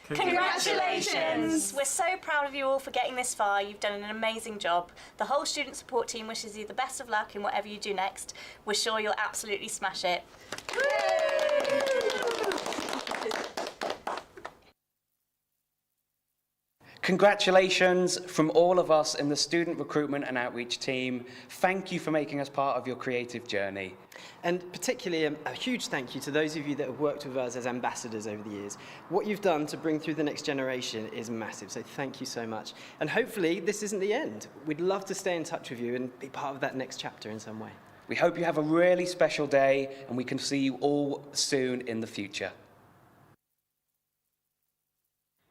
Congratulations! We're so proud of you all for getting this far. You've done an amazing job. The whole student support team wishes you the best of luck in whatever you do next. We're sure you'll absolutely smash it. Congratulations from all of us in the Student Recruitment and Outreach team. Thank you for making us part of your creative journey. And particularly a huge thank you to those of you that have worked with us as ambassadors over the years. What you've done to bring through the next generation is massive, so thank you so much. And hopefully this isn't the end. We'd love to stay in touch with you and be part of that next chapter in some way. We hope you have a really special day and we can see you all soon in the future.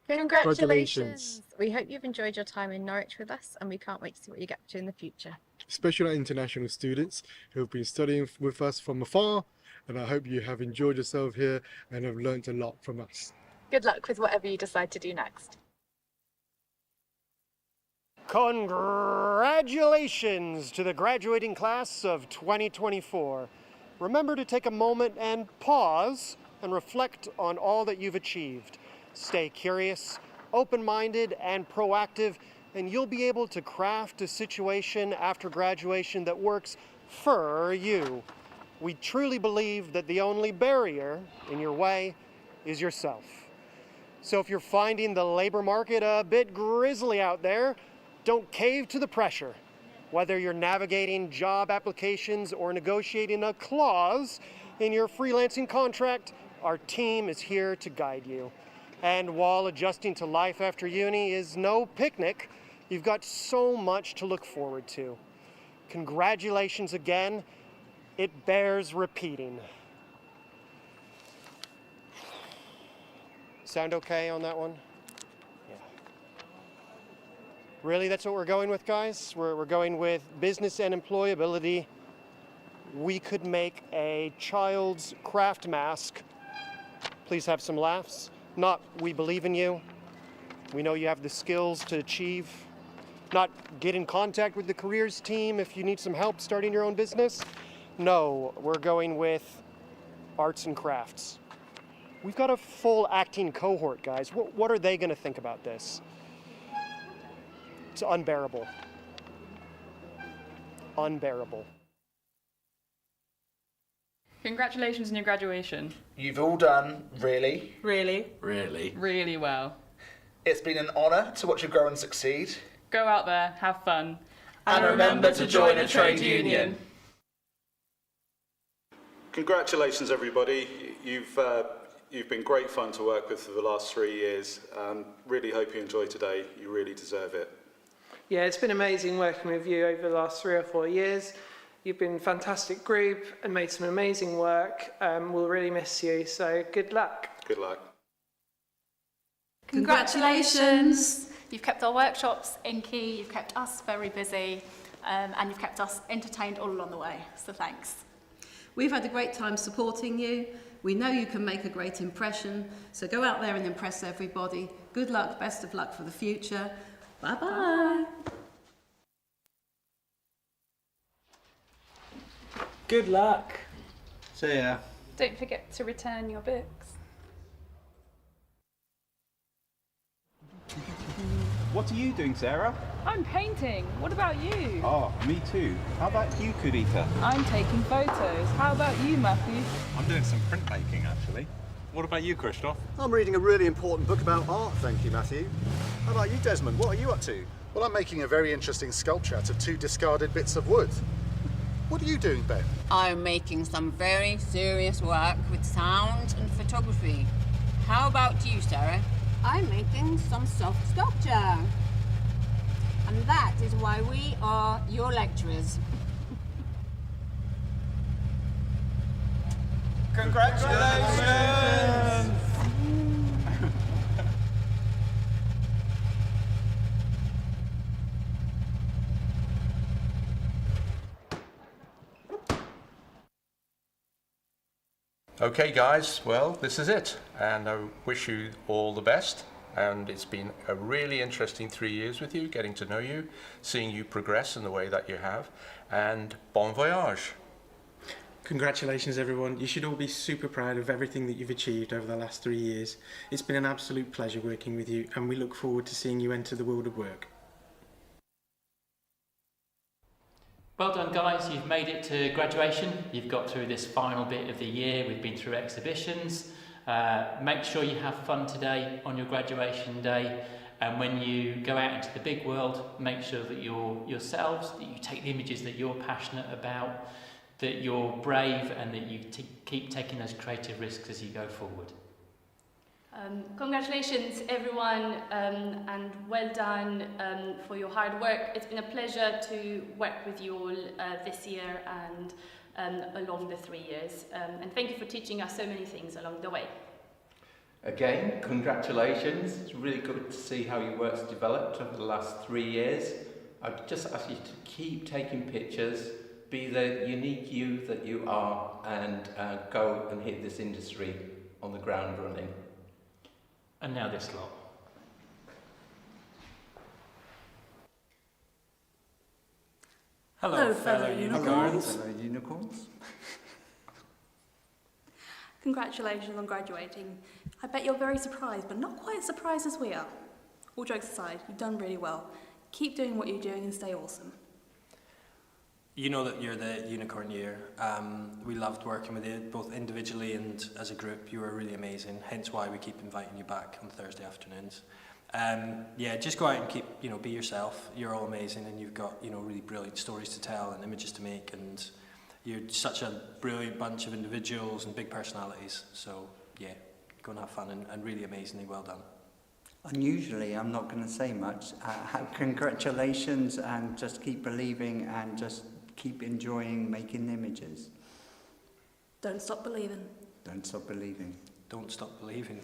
Congratulations! We hope you've enjoyed your time in Norwich with us and we can't wait to see what you get up to in the future. Especially our international students who have been studying with us from afar, and I hope you have enjoyed yourself here and have learnt a lot from us. Good luck with whatever you decide to do next. Congratulations to the graduating class of 2024. Remember to take a moment and pause and reflect on all that you've achieved. Stay curious, open-minded, and proactive, and you'll be able to craft a situation after graduation that works for you. We truly believe that the only barrier in your way is yourself. So if you're finding the labor market a bit grisly out there, don't cave to the pressure. Whether you're navigating job applications or negotiating a clause in your freelancing contract, our team is here to guide you. And while adjusting to life after uni is no picnic, you've got so much to look forward to. Congratulations again. It bears repeating. Sound okay on that one? Yeah. Really, that's what we're going with, guys? We're going with business and employability. We could make a child's craft mask. Please have some laughs. Not, we believe in you. We know you have the skills to achieve. Not, get in contact with the careers team if you need some help starting your own business. No, we're going with arts and crafts. We've got a full acting cohort, guys. What are they going to think about this? It's unbearable. Unbearable. Congratulations on your graduation. You've all done really well. It's been an honour to watch you grow and succeed. Go out there, have fun. And remember to join a trade union. Congratulations, everybody. You've been great fun to work with for the last 3 years. Really hope you enjoy today. You really deserve it. Yeah, it's been amazing working with you over the last 3 or 4 years. You've been a fantastic group and made some amazing work. We'll really miss you, so good luck. Good luck. Congratulations! You've kept our workshops in key, you've kept us very busy, and you've kept us entertained all along the way, so thanks. We've had a great time supporting you. We know you can make a great impression, so go out there and impress everybody. Good luck, best of luck for the future. Bye-bye. Good luck. See ya. Don't forget to return your books. What are you doing, Sarah? I'm painting. What about you? Oh, me too. How about you, Kurita? I'm taking photos. How about you, Matthew? I'm doing some printmaking, actually. What about you, Christoph? I'm reading a really important book about art, thank you, Matthew. How about you, Desmond? What are you up to? Well, I'm making a very interesting sculpture out of 2 discarded bits of wood. What are you doing, Ben? I'm making some very serious work with sound and photography. How about you, Sarah? I'm making some soft sculpture. And that is why we are your lecturers. Congratulations! Okay, guys, well, this is it. And I wish you all the best. And it's been a really interesting 3 years with you, getting to know you, seeing you progress in the way that you have. And bon voyage. Congratulations everyone. You should all be super proud of everything that you've achieved over the last 3 years. It's been an absolute pleasure working with you and we look forward to seeing you enter the world of work. Well done guys, you've made it to graduation. You've got through this final bit of the year. We've been through exhibitions. Make sure you have fun today on your graduation day, and when you go out into the big world, make sure that you're yourselves, that you take the images that you're passionate about, that you're brave, and that you keep taking those creative risks as you go forward. Congratulations everyone, and well done for your hard work. It's been a pleasure to work with you all this year and along the 3 years, and thank you for teaching us so many things along the way. Again, congratulations. It's really good to see how your work's developed over the last 3 years. I'd just ask you to keep taking pictures, be the unique you that you are, and go and hit this industry on the ground running. And now this lot. Hello, fellow unicorns. Hello, unicorns. Congratulations on graduating. I bet you're very surprised, but not quite as surprised as we are. All jokes aside, you've done really well. Keep doing what you're doing and stay awesome. You know that you're the unicorn year. We loved working with you, both individually and as a group. You were really amazing, hence why we keep inviting you back on Thursday afternoons. Yeah, just go out and keep, be yourself. You're all amazing and you've got, really brilliant stories to tell and images to make, and you're such a brilliant bunch of individuals and big personalities. So, yeah, go and have fun and really amazingly well done. Unusually, I'm not going to say much. Congratulations, and just keep believing and just keep enjoying making images. Don't stop believing. Don't stop believing. Don't stop believing.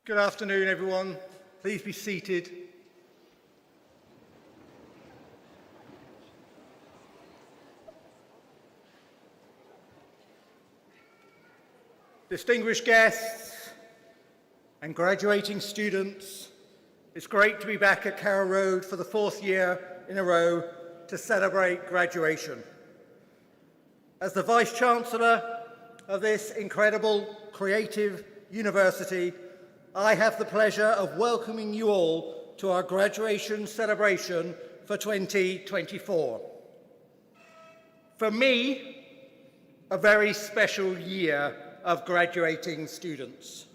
Good afternoon, everyone. Please be seated. Distinguished guests and graduating students, it's great to be back at Carrow Road for the 4th year in a row to celebrate graduation. As the Vice-Chancellor of this incredible, creative university, I have the pleasure of welcoming you all to our graduation celebration for 2024. For me, a very special year of graduating students,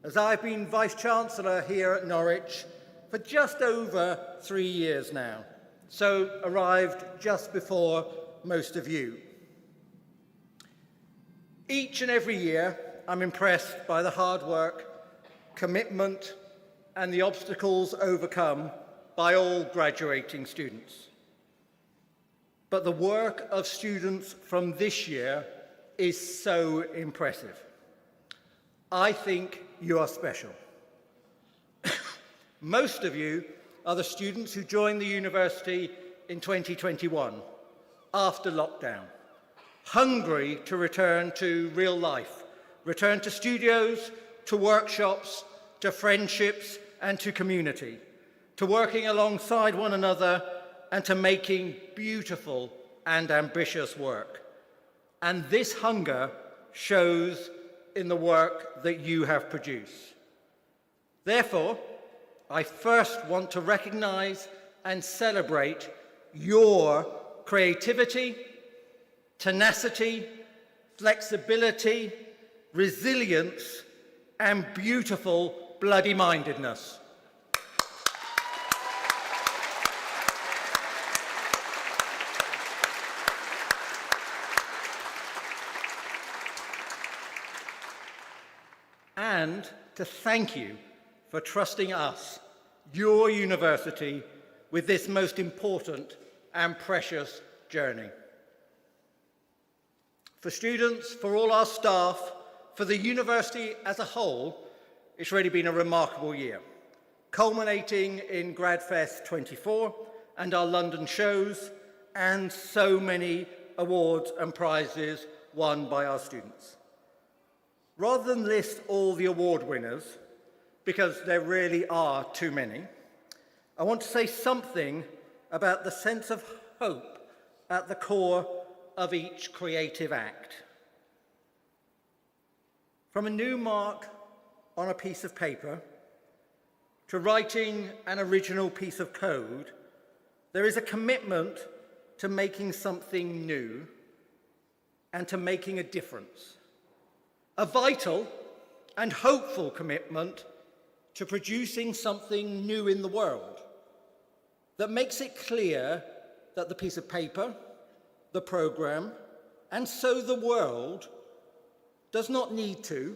as I've been Vice-Chancellor here at Norwich for just over 3 years now, so arrived just before most of you. Each and every year, I'm impressed by the hard work, commitment, and the obstacles overcome by all graduating students. But the work of students from this year is so impressive. I think you are special. Most of you are the students who joined the university in 2021 after lockdown, hungry to return to real life, return to studios, to workshops, to friendships, and to community, to working alongside one another and to making beautiful and ambitious work. And this hunger shows in the work that you have produced. Therefore, I first want to recognize and celebrate your creativity, tenacity, flexibility, resilience, and beautiful bloody-mindedness. And to thank you for trusting us, your university, with this most important and precious journey. For students, for all our staff, for the university as a whole, it's really been a remarkable year, culminating in GradFest 24 and our London shows, and so many awards and prizes won by our students. Rather than list all the award winners, because there really are too many, I want to say something about the sense of hope at the core of each creative act. From a new mark on a piece of paper to writing an original piece of code, there is a commitment to making something new and to making a difference. A vital and hopeful commitment to producing something new in the world that makes it clear that the piece of paper, the program, and so the world does not need to,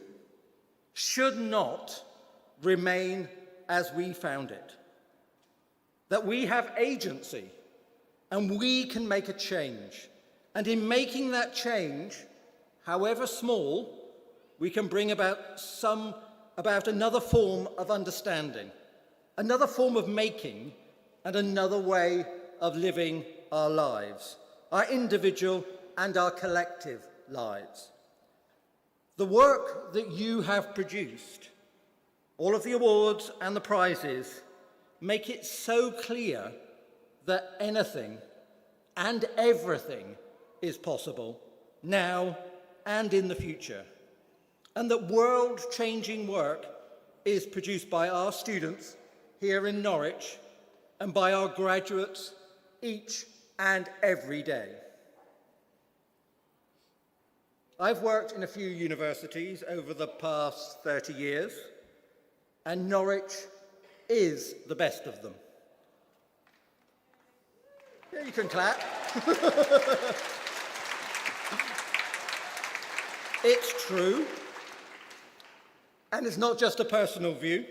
should not remain as we found it. That we have agency and we can make a change. And in making that change, however small, we can bring about another form of understanding, another form of making, and another way of living our lives, our individual and our collective lives. The work that you have produced, all of the awards and the prizes, make it so clear that anything and everything is possible now and in the future, and that world-changing work is produced by our students here in Norwich and by our graduates each and every day. I've worked in a few universities over the past 30 years, and Norwich is the best of them. Yeah, you can clap. It's true, and it's not just a personal view.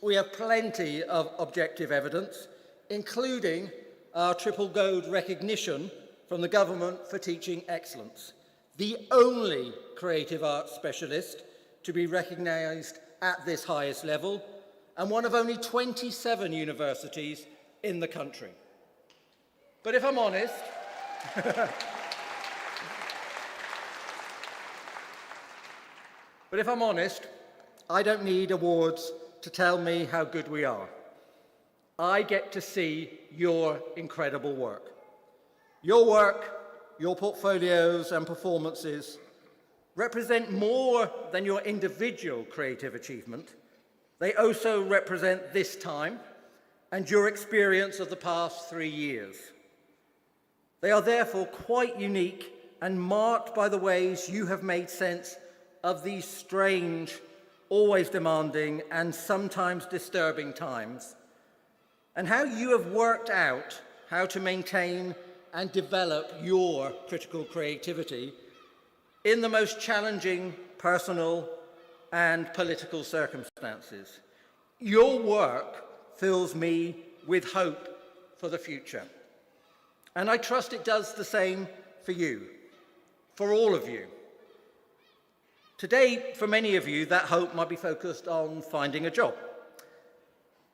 We have plenty of objective evidence, including our triple gold recognition from the government for teaching excellence, the only creative arts specialist to be recognised at this highest level, and one of only 27 universities in the country. But if I'm honest, I don't need awards to tell me how good we are. I get to see your incredible work. Your work, your portfolios and performances represent more than your individual creative achievement. They also represent this time and your experience of the past 3 years. They are therefore quite unique and marked by the ways you have made sense of these strange, always demanding, and sometimes disturbing times, and how you have worked out how to maintain and develop your critical creativity in the most challenging personal and political circumstances. Your work fills me with hope for the future. And I trust it does the same for you, for all of you. Today, for many of you, that hope might be focused on finding a job.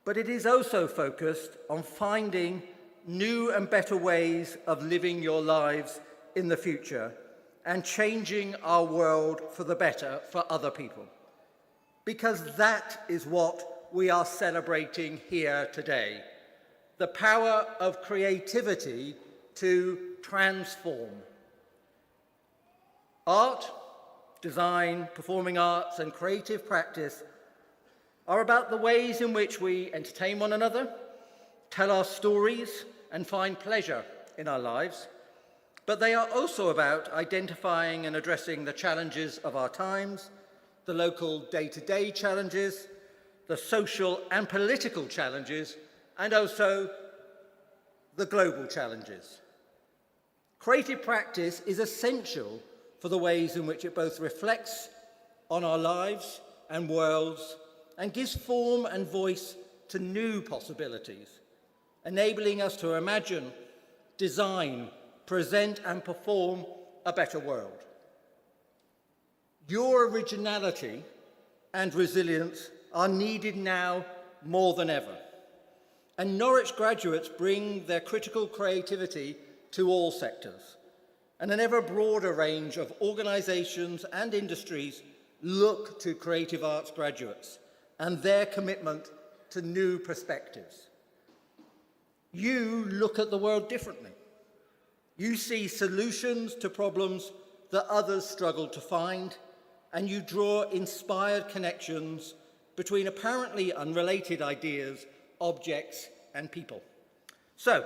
But it is also focused on finding new and better ways of living your lives in the future and changing our world for the better for other people. Because that is what we are celebrating here today. The power of creativity to transform. Art, design, performing arts, and creative practice are about the ways in which we entertain one another, tell our stories, and find pleasure in our lives. But they are also about identifying and addressing the challenges of our times, the local day-to-day challenges, the social and political challenges, and also the global challenges. Creative practice is essential for the ways in which it both reflects on our lives and worlds and gives form and voice to new possibilities, enabling us to imagine, design, present and perform a better world. Your originality and resilience are needed now more than ever. And Norwich graduates bring their critical creativity to all sectors. And an ever broader range of organisations and industries look to creative arts graduates and their commitment to new perspectives. You look at the world differently. You see solutions to problems that others struggle to find, and you draw inspired connections between apparently unrelated ideas, objects, and people. So,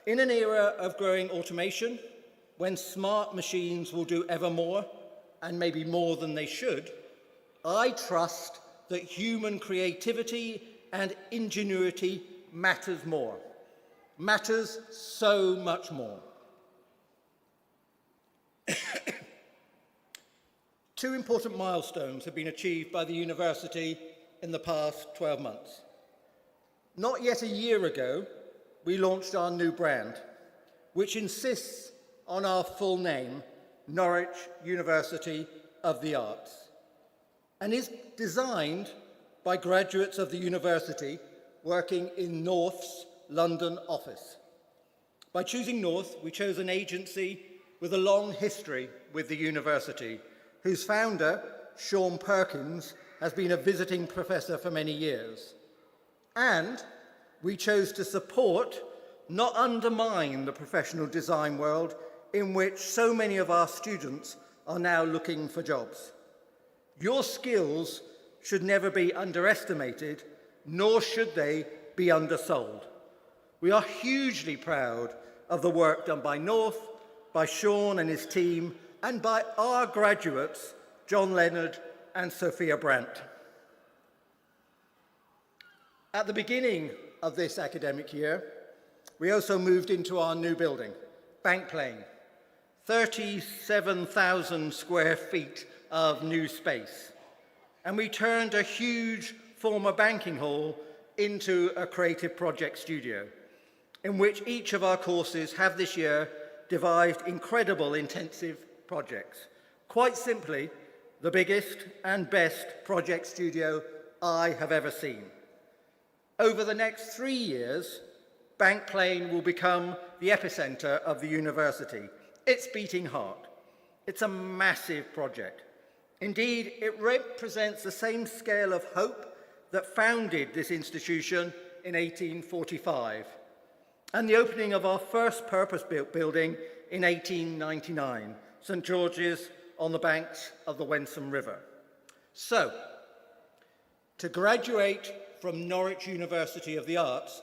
in an era of growing automation, when smart machines will do ever more, and maybe more than they should, I trust that human creativity and ingenuity matters more. Matters so much more. Two important milestones have been achieved by the university in the past 12 months. Not yet a year ago, we launched our new brand, which insists on our full name, Norwich University of the Arts, and is designed by graduates of the university working in North's London office. By choosing North, we chose an agency with a long history with the university, whose founder, Sean Perkins, has been a visiting professor for many years. And we chose to support, not undermine, the professional design world in which so many of our students are now looking for jobs. Your skills should never be underestimated, nor should they be undersold. We are hugely proud of the work done by North, by Sean and his team, and by our graduates, John Leonard and Sophia Brandt. At the beginning of this academic year, we also moved into our new building, Bank Lane, 37,000 square feet of new space. And we turned a huge former banking hall into a creative project studio, in which each of our courses have this year devised incredible intensive projects. Quite simply, the biggest and best project studio I have ever seen. Over the next 3 years, Bank Lane will become the epicenter of the university, its beating heart. It's a massive project. Indeed, it represents the same scale of hope that founded this institution in 1845, and the opening of our first purpose-built building in 1899, St. George's on the banks of the Wensum River. So, to graduate from Norwich University of the Arts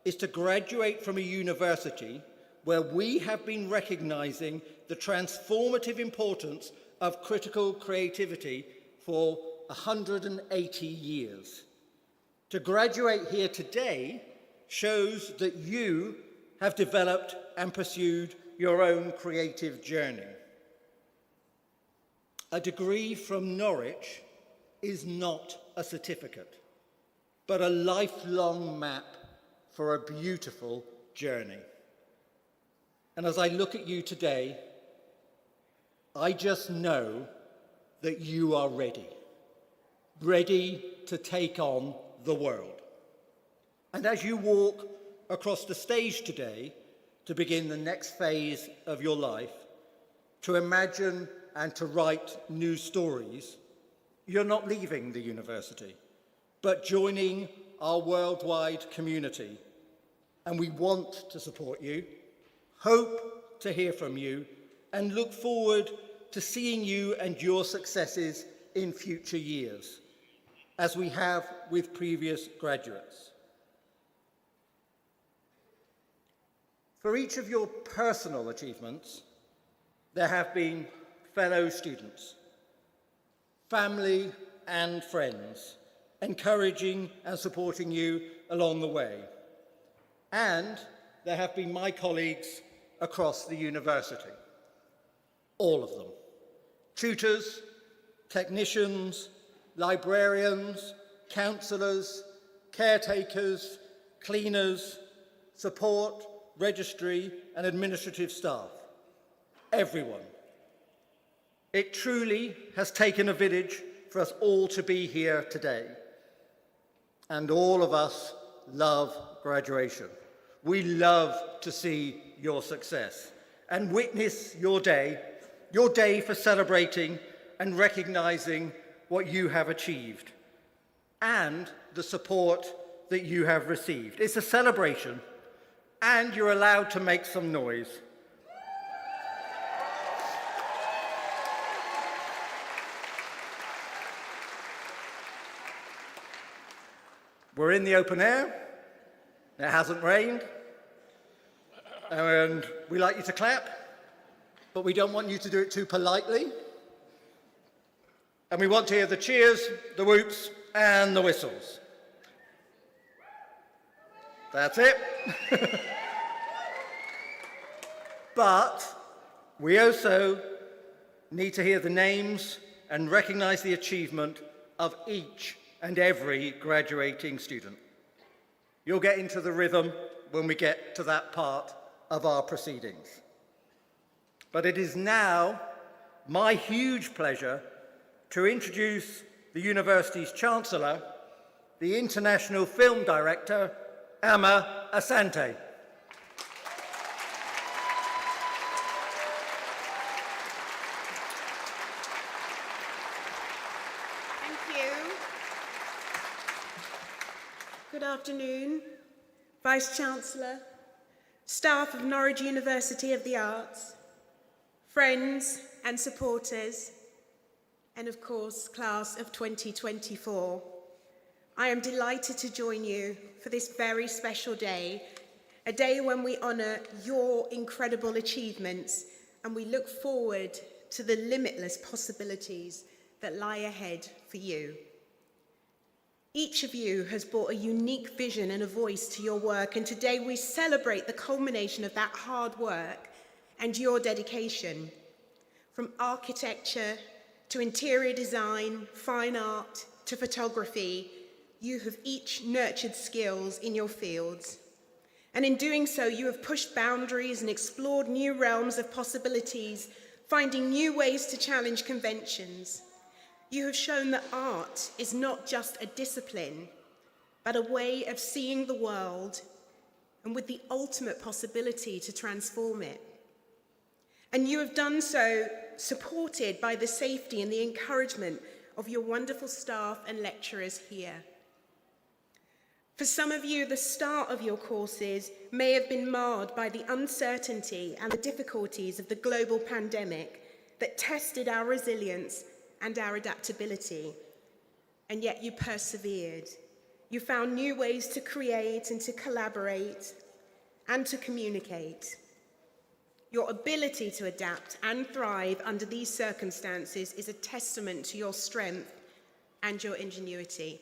is to graduate from a university where we have been recognising the transformative importance of critical creativity for 180 years. To graduate here today shows that you have developed and pursued your own creative journey. A degree from Norwich is not a certificate, but a lifelong map for a beautiful journey. And as I look at you today, I just know that you are ready to take on the world. And as you walk across the stage today to begin the next phase of your life, to imagine and to write new stories, you're not leaving the university, but joining our worldwide community. And we want to support you, hope to hear from you, and look forward to seeing you and your successes in future years, as we have with previous graduates. For each of your personal achievements, there have been fellow students, family and friends, encouraging and supporting you along the way. And there have been my colleagues across the university, all of them. Tutors, technicians, librarians, counsellors, caretakers, cleaners, support, registry and administrative staff. Everyone. It truly has taken a village for us all to be here today. And all of us love graduation. We love to see your success and witness your day for celebrating and recognising what you have achieved and the support that you have received. It's a celebration, and you're allowed to make some noise. We're in the open air. It hasn't rained. And we like you to clap, but we don't want you to do it too politely. And we want to hear the cheers, the whoops, and the whistles. That's it. But we also need to hear the names and recognise the achievement of each and every graduating student. You'll get into the rhythm when we get to that part of our proceedings. But it is now my huge pleasure to introduce the university's Chancellor, the International Film Director, Amma Asante. Thank you. Good afternoon, Vice-Chancellor, staff of Norwich University of the Arts, friends and supporters, and of course, class of 2024. I am delighted to join you for this very special day, a day when we honour your incredible achievements and we look forward to the limitless possibilities that lie ahead for you. Each of you has brought a unique vision and a voice to your work, and today we celebrate the culmination of that hard work and your dedication. From architecture to interior design, fine art to photography, you have each nurtured skills in your fields. And in doing so, you have pushed boundaries and explored new realms of possibilities, finding new ways to challenge conventions. You have shown that art is not just a discipline, but a way of seeing the world and with the ultimate possibility to transform it. And you have done so supported by the safety and the encouragement of your wonderful staff and lecturers here. For some of you, the start of your courses may have been marred by the uncertainty and the difficulties of the global pandemic that tested our resilience and our adaptability. And yet you persevered. You found new ways to create and to collaborate and to communicate. Your ability to adapt and thrive under these circumstances is a testament to your strength and your ingenuity.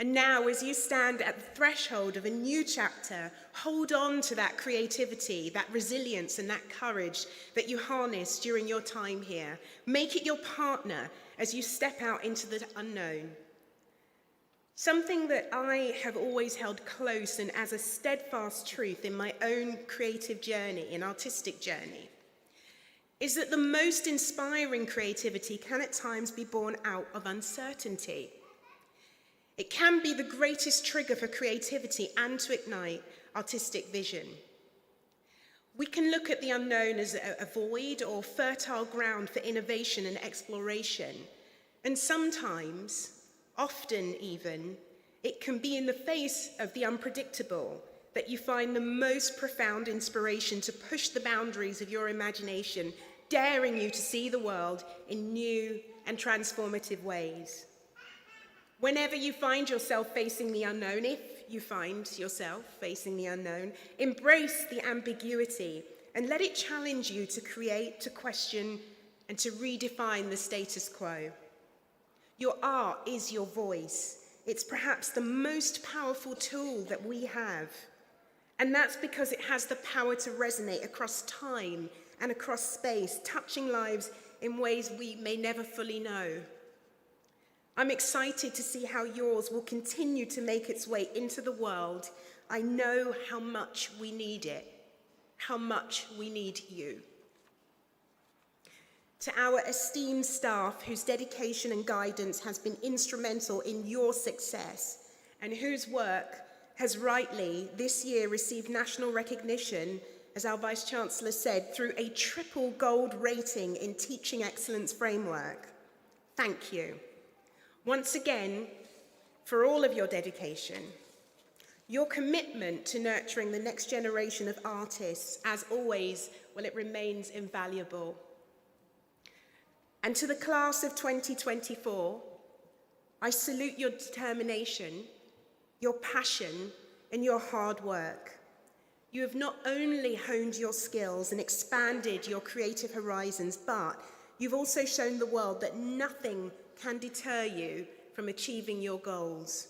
And now, as you stand at the threshold of a new chapter, hold on to that creativity, that resilience, and that courage that you harnessed during your time here. Make it your partner as you step out into the unknown. Something that I have always held close and as a steadfast truth in my own creative journey, and artistic journey, is that the most inspiring creativity can at times be born out of uncertainty. It can be the greatest trigger for creativity and to ignite artistic vision. We can look at the unknown as a void or fertile ground for innovation and exploration, and sometimes, often even, it can be in the face of the unpredictable that you find the most profound inspiration to push the boundaries of your imagination, daring you to see the world in new and transformative ways. Whenever you find yourself facing the unknown, if you find yourself facing the unknown, embrace the ambiguity and let it challenge you to create, to question, and to redefine the status quo. Your art is your voice. It's perhaps the most powerful tool that we have. And that's because it has the power to resonate across time and across space, touching lives in ways we may never fully know. I'm excited to see how yours will continue to make its way into the world. I know how much we need it, how much we need you. To our esteemed staff, whose dedication and guidance has been instrumental in your success, and whose work has rightly this year received national recognition, as our Vice-Chancellor said, through a triple gold rating in Teaching Excellence Framework. Thank you. Once again, for all of your dedication, your commitment to nurturing the next generation of artists, as always, well, it remains invaluable. And to the class of 2024, I salute your determination, your passion, and your hard work. You have not only honed your skills and expanded your creative horizons, but you've also shown the world that nothing can deter you from achieving your goals.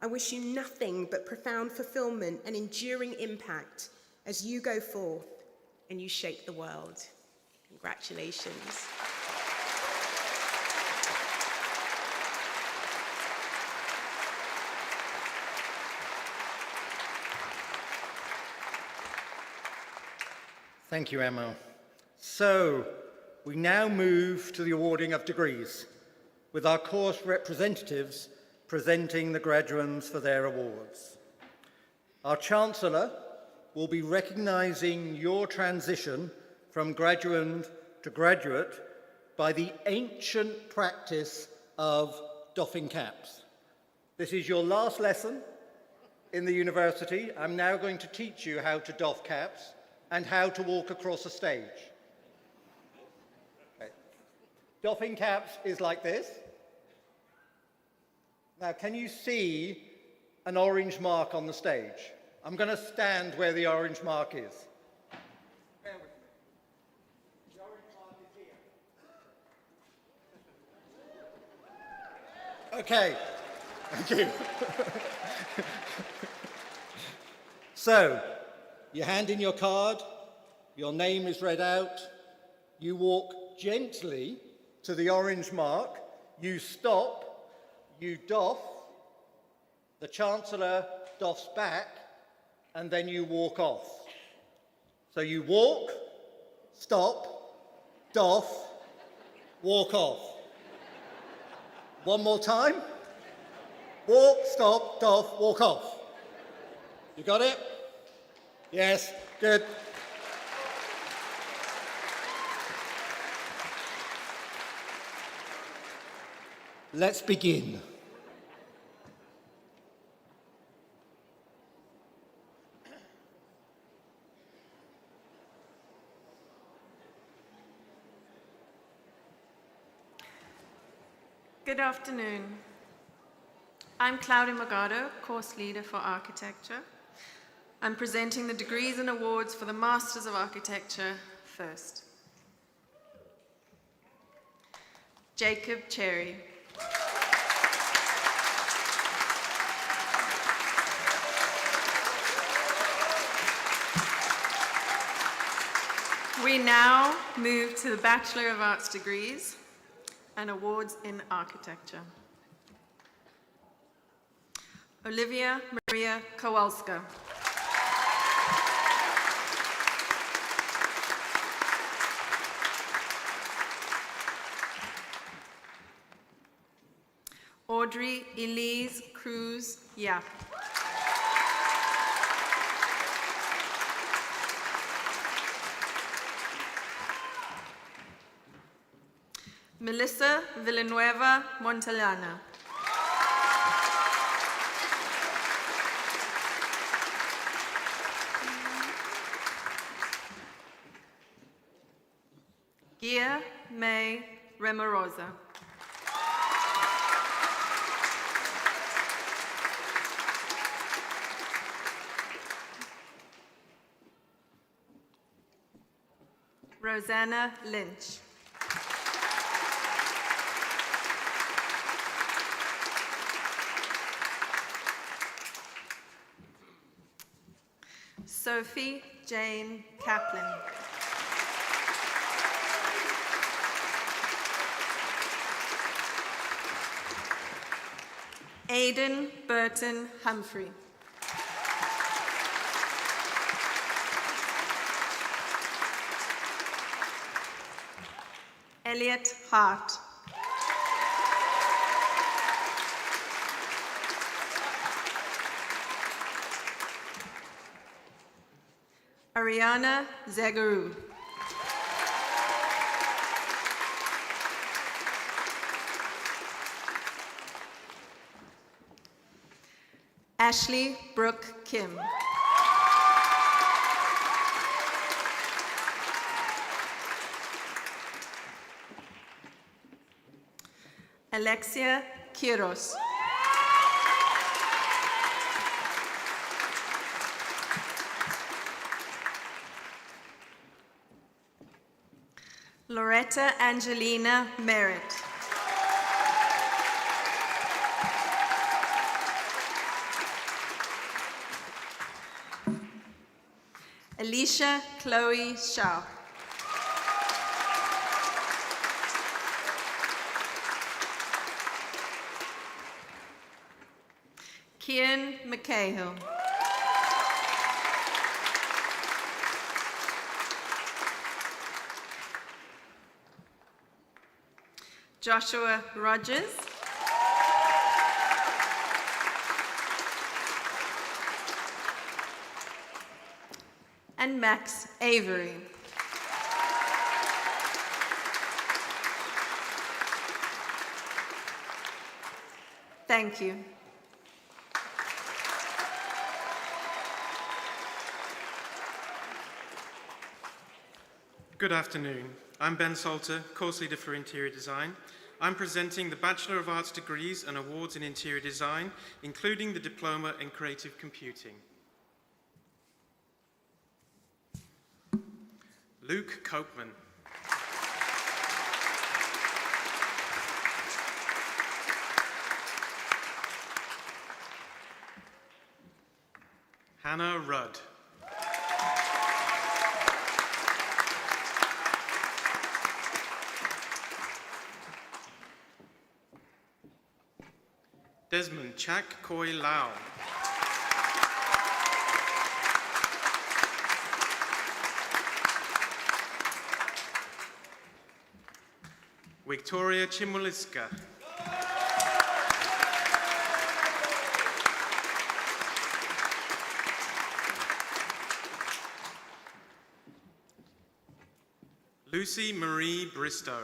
I wish you nothing but profound fulfillment and enduring impact as you go forth and you shape the world. Congratulations. Thank you, Emma. So, we now move to the awarding of degrees, with our course representatives presenting the graduands for their awards. Our Chancellor will be recognising your transition from graduand to graduate by the ancient practice of doffing caps. This is your last lesson in the university. I'm now going to teach you how to doff caps and how to walk across a stage. Okay. Doffing caps is like this. Now, can you see an orange mark on the stage? I'm going to stand where the orange mark is. Bear with me. The orange mark is here. Okay, thank you. So, you hand in your card, your name is read out, you walk gently to the orange mark, you stop, you doff, the Chancellor doffs back, and then you walk off. So you walk, stop, doff, walk off. One more time. Walk, stop, doff, walk off. You got it? Yes, good. Let's begin. Good afternoon. I'm Claudia Morgado, course leader for architecture. I'm presenting the degrees and awards for the Masters of Architecture first. Jacob Cherry. We now move to the Bachelor of Arts degrees and awards in architecture. Olivia Maria Kowalska. Audrey Elise Cruz Yap. Melissa Villanueva Montellana. Gia May Remorosa. Rosanna Lynch. Sophie Jane Kaplan. Aidan Burton Humphrey. Elliot Hart. Ariana Zagaru. Ashley Brooke Kim. Alexia Quiros. Loretta Angelina Merritt. Alicia Chloe Shaw. Kian McCahill. Joshua Rogers. And Max Avery. Thank you. Good afternoon. I'm Ben Salter, course leader for Interior Design. I'm presenting the Bachelor of Arts degrees and awards in Interior Design, including the Diploma in Creative Computing. Luke Copeman. Hannah Rudd. Desmond Chak Koi Lau. Victoria Chimuliska. Lucy Marie Bristow.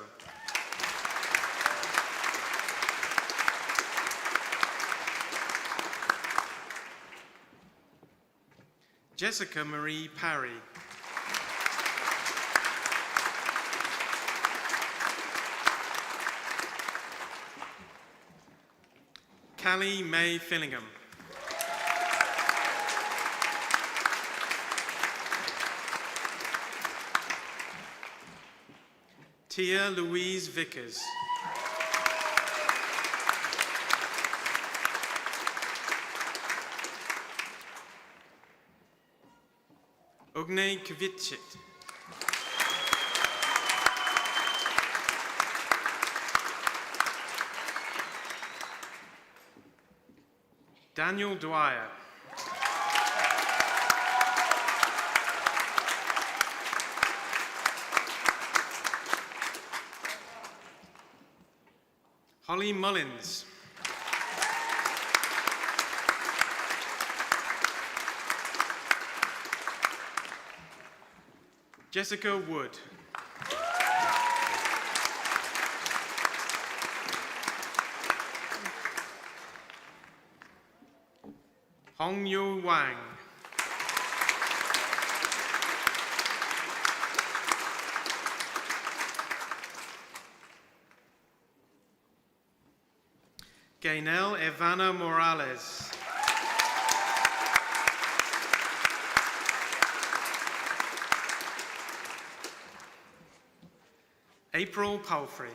Jessica Marie Parry. Callie May Fillingham. Tia Louise Vickers. Ognay Kvitchit. Daniel Dwyer. Holly Mullins. Jessica Wood. Hong Yo Wang. Gaynell Evana Morales. April Palfrey.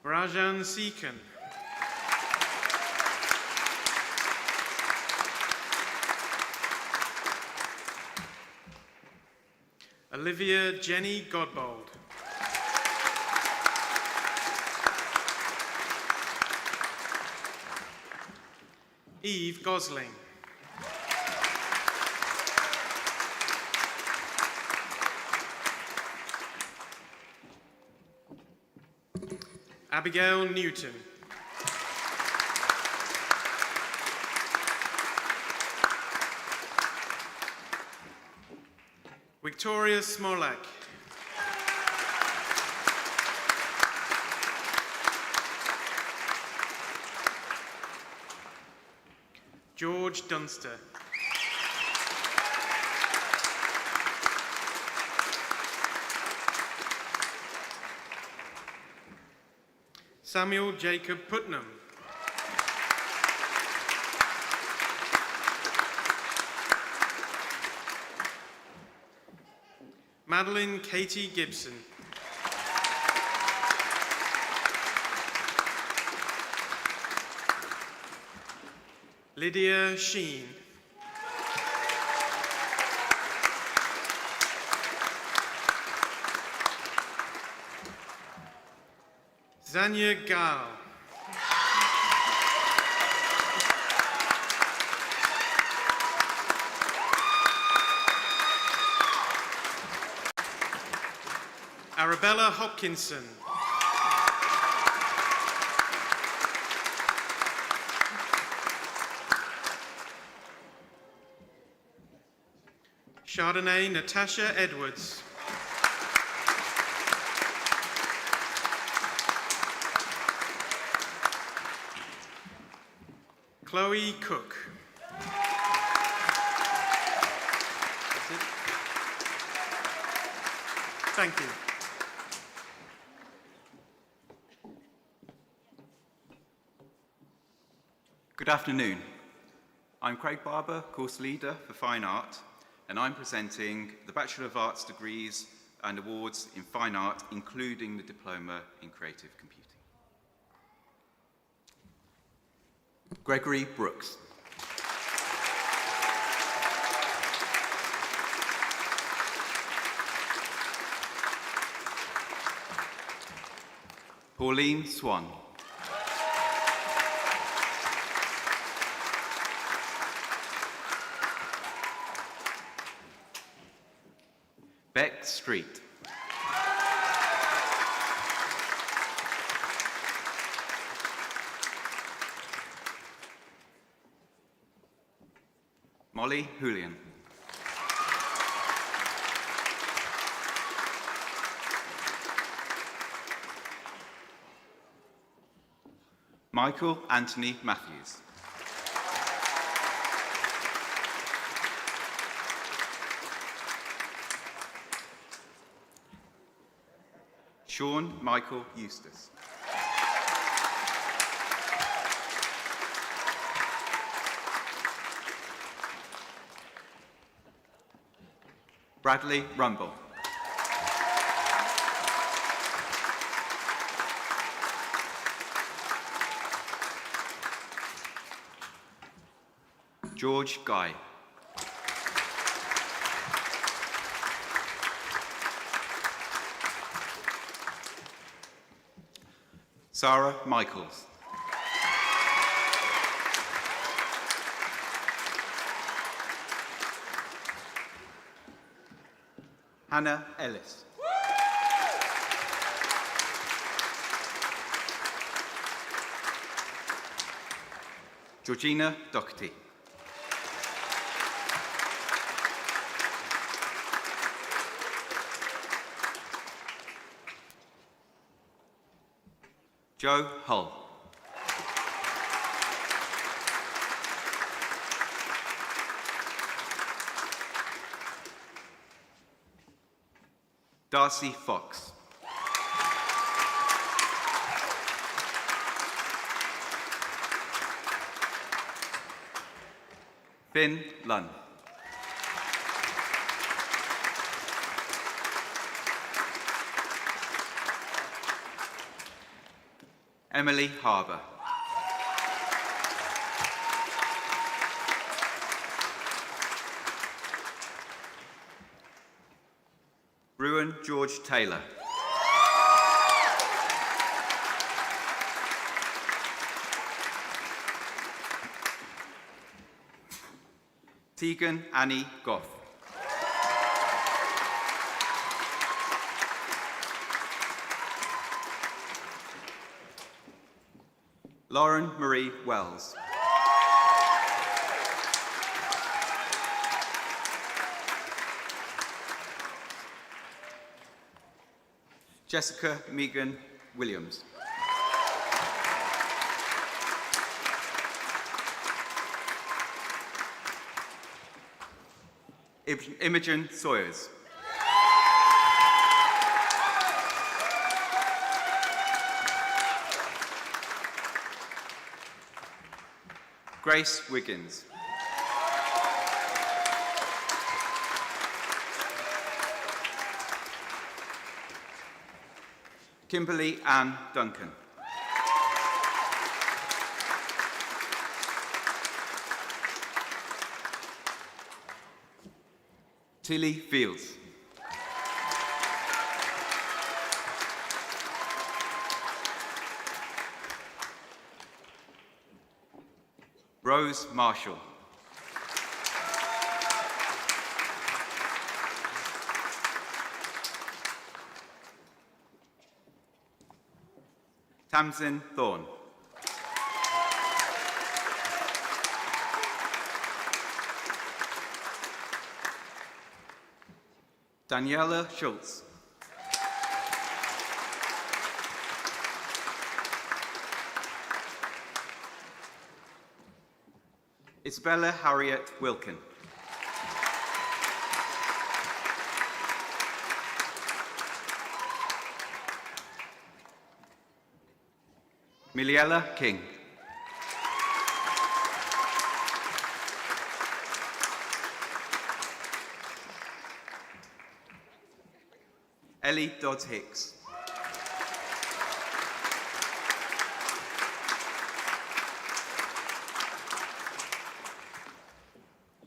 Rajan Seekan. Olivia Jenny Godbold. Eve Gosling. Abigail Newton. Victoria Smolak. George Dunster. Samuel Jacob Putnam. Madeline Katie Gibson. Lydia Sheen. Zanya Gal. Arabella Hopkinson. Chardonnay Natasha Edwards. Chloe Cook. Thank you. Good afternoon. I'm Craig Barber, course leader for Fine Art, and I'm presenting the Bachelor of Arts degrees and awards in Fine Art, including the Diploma in Creative Computing. Gregory Brooks. Pauline Swan. Beck Street. Molly Julian. Michael Anthony Matthews. Sean Michael Eustace. Bradley Rumble. George Guy. Sarah Michaels. Hannah Ellis. Georgina Doherty. Joe Hull. Darcy Fox. Finn Lunn. Emily Harbour. Ruan George Taylor. Tegan Annie Goff. Lauren Marie Wells. Jessica Megan Williams. Imogen Sawyers. Grace Wiggins. Kimberly Ann Duncan. Tilly Fields. Rose Marshall. Tamsin Thorne. Daniela Schultz. Isabella Harriet Wilkin. Miliela King. Ellie Dodds Hicks.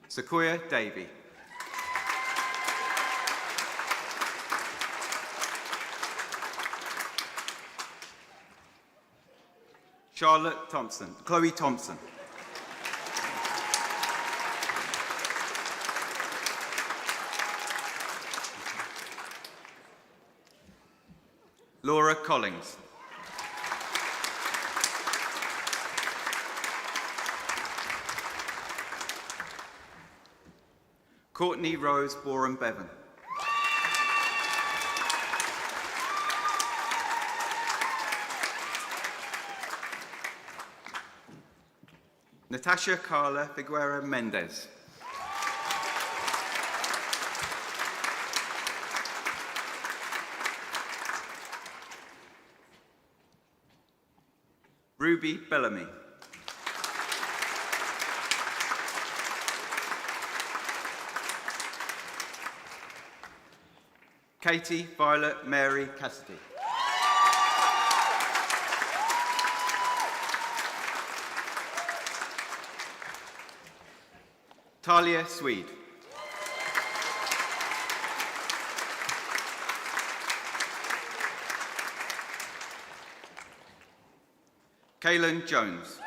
Sequoia Davey. Charlotte Thompson, Chloe Thompson. Laura Collins. Courtney Rose Borum Bevan. Natasha Carla Figuera Mendez. Ruby Bellamy. Katie Violet Mary Cassidy. Talia Swede. Kaylin Jones.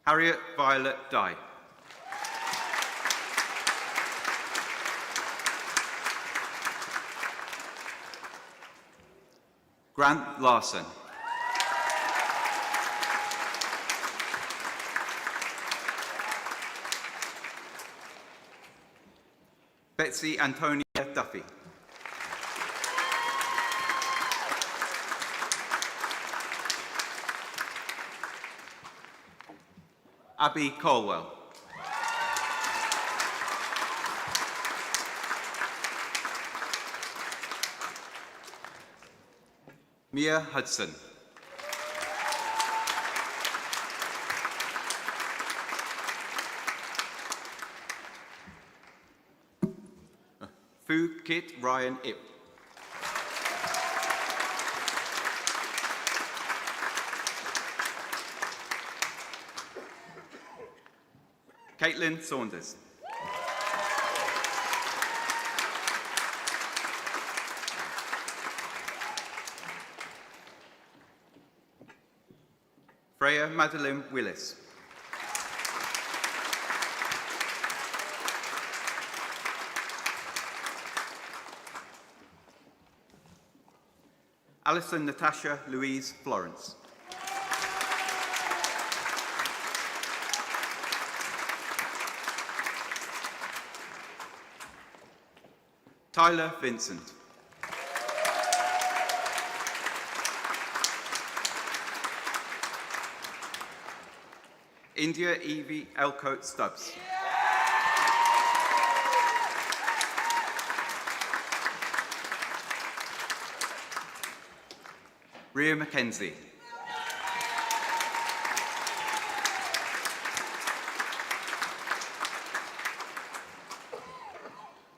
Harriet Violet Dye. Grant Larson. Betsy Antonia Duffy. Abby Colwell. Mia Hudson. Fu Kit Ryan Ip. Caitlin Saunders. Freya Madeline Willis. Alison Natasha Louise Florence. Tyler Vincent. India Evie Elcoat Stubbs. Rhea Mackenzie.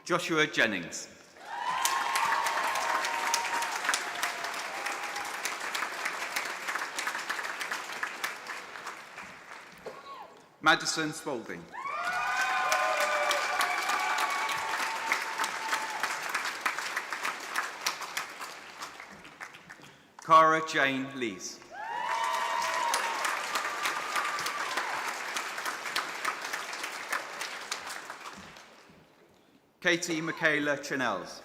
Joshua Jennings. Madison Spalding. Cara Jane Lees. Katie Michaela Chanels.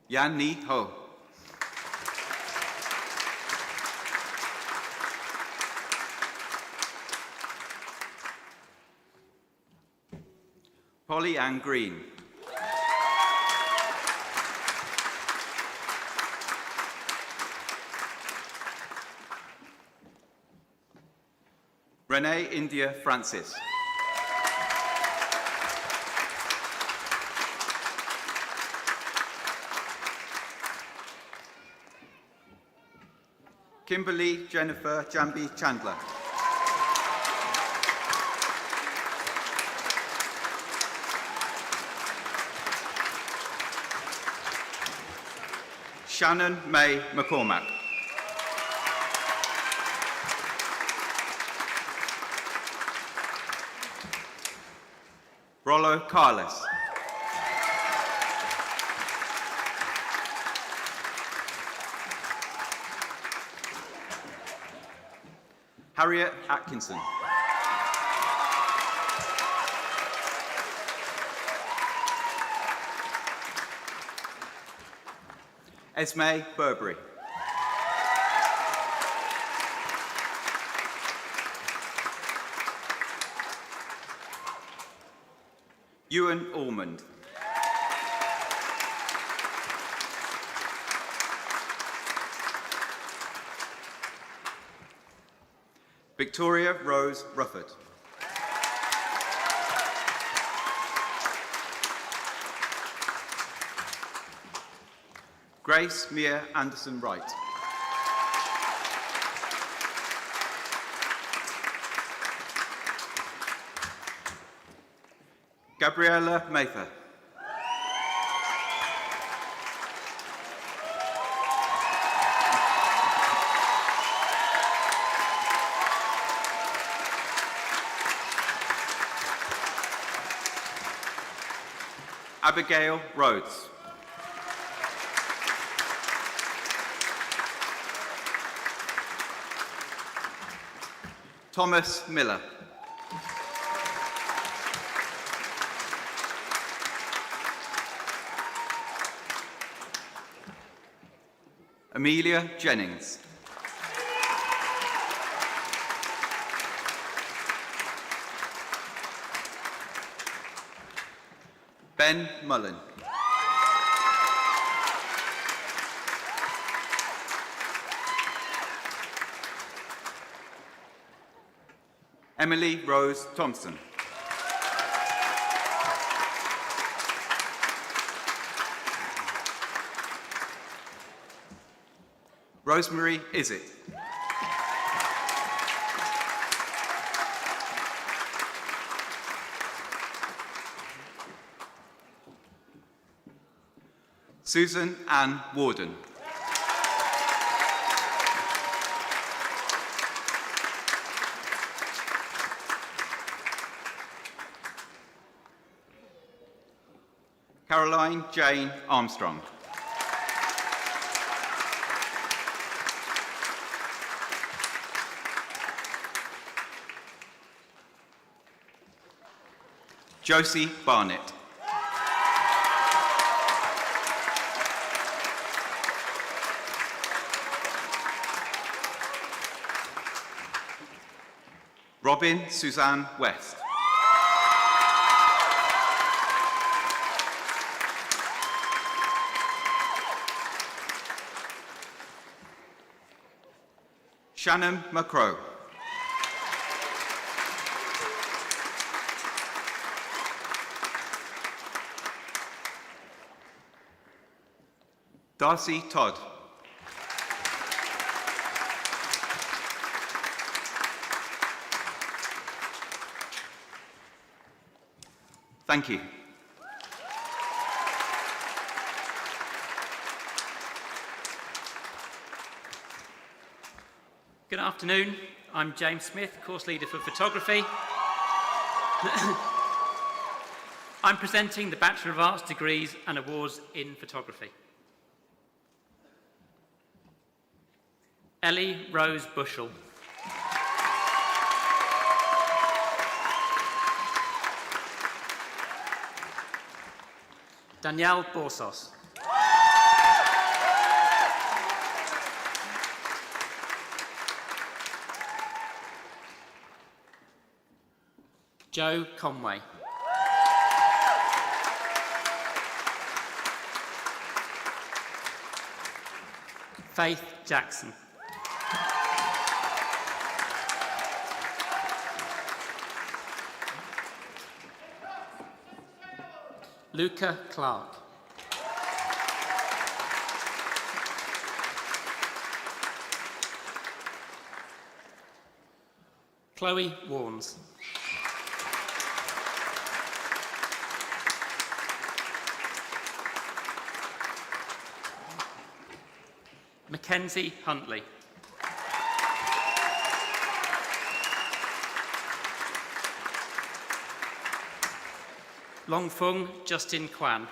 Yan Ni Ho. Polly Ann Green. Renee India Francis. Kimberly Jennifer Jambi Chandler. Shannon May McCormack. Rollo Carles. Harriet Atkinson. Esme Burberry. Ewan Ormond. Victoria Rose Rufford. Grace Mia Anderson Wright. Gabriella Mather. Abigail Rhodes. Thomas Miller. Amelia Jennings. Ben Mullen. Emily Rose Thompson. Rosemary Izzet. Susan Ann Warden. Caroline Jane Armstrong. Josie Barnett. Robin Suzanne West. Shannon McCrow. Darcy Todd. Thank you. Good afternoon. I'm James Smith, course leader for photography. I'm presenting the Bachelor of Arts degrees and awards in photography. Ellie Rose Bushell. Danielle Borsos. Joe Conway. Faith Jackson. Luca Clark. Chloe Warnes. Mackenzie Huntley. Long Fung Justin Kwan.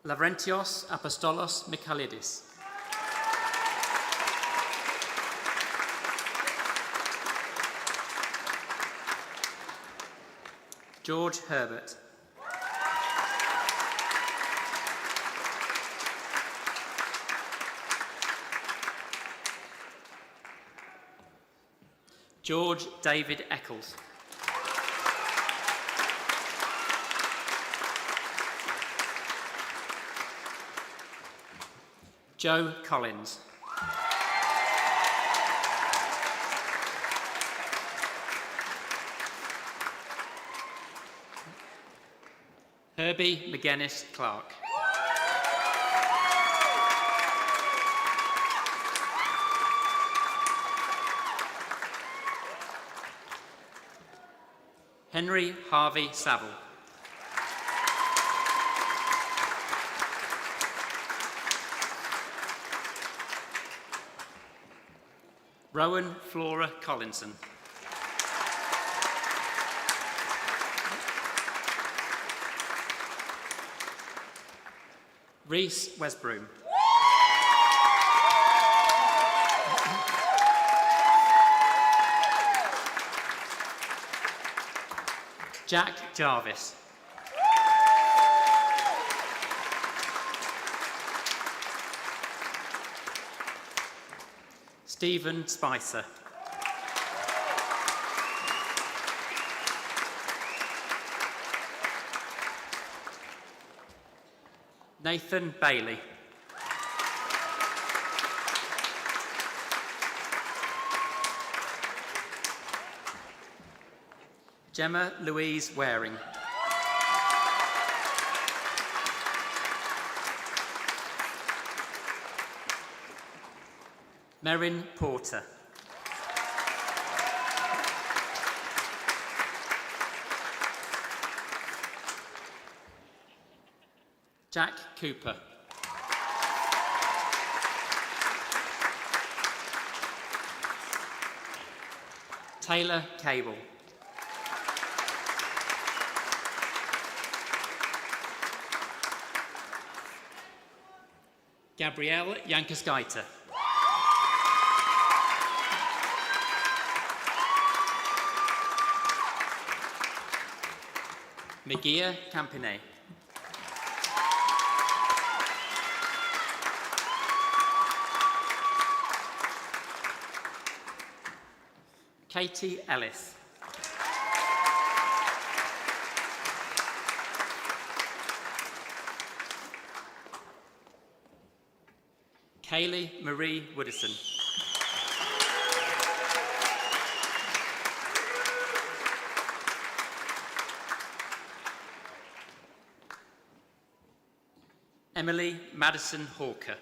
Lavrentios Apostolos Michaelidis. George Herbert. George David Eccles. Joe Collins. Herbie McGuinness Clark. Henry Harvey Saville. Rowan Flora Collinson. Reese Westbroom. Jack Jarvis. Stephen Spicer. Nathan Bailey. Gemma Louise Waring. Merrin Porter. Jack Cooper. Taylor Cable. Gabrielle Yankaskaita. Megia Campinet. Katie Ellis. Kaylee Marie Woodison. Emily Madison Hawker.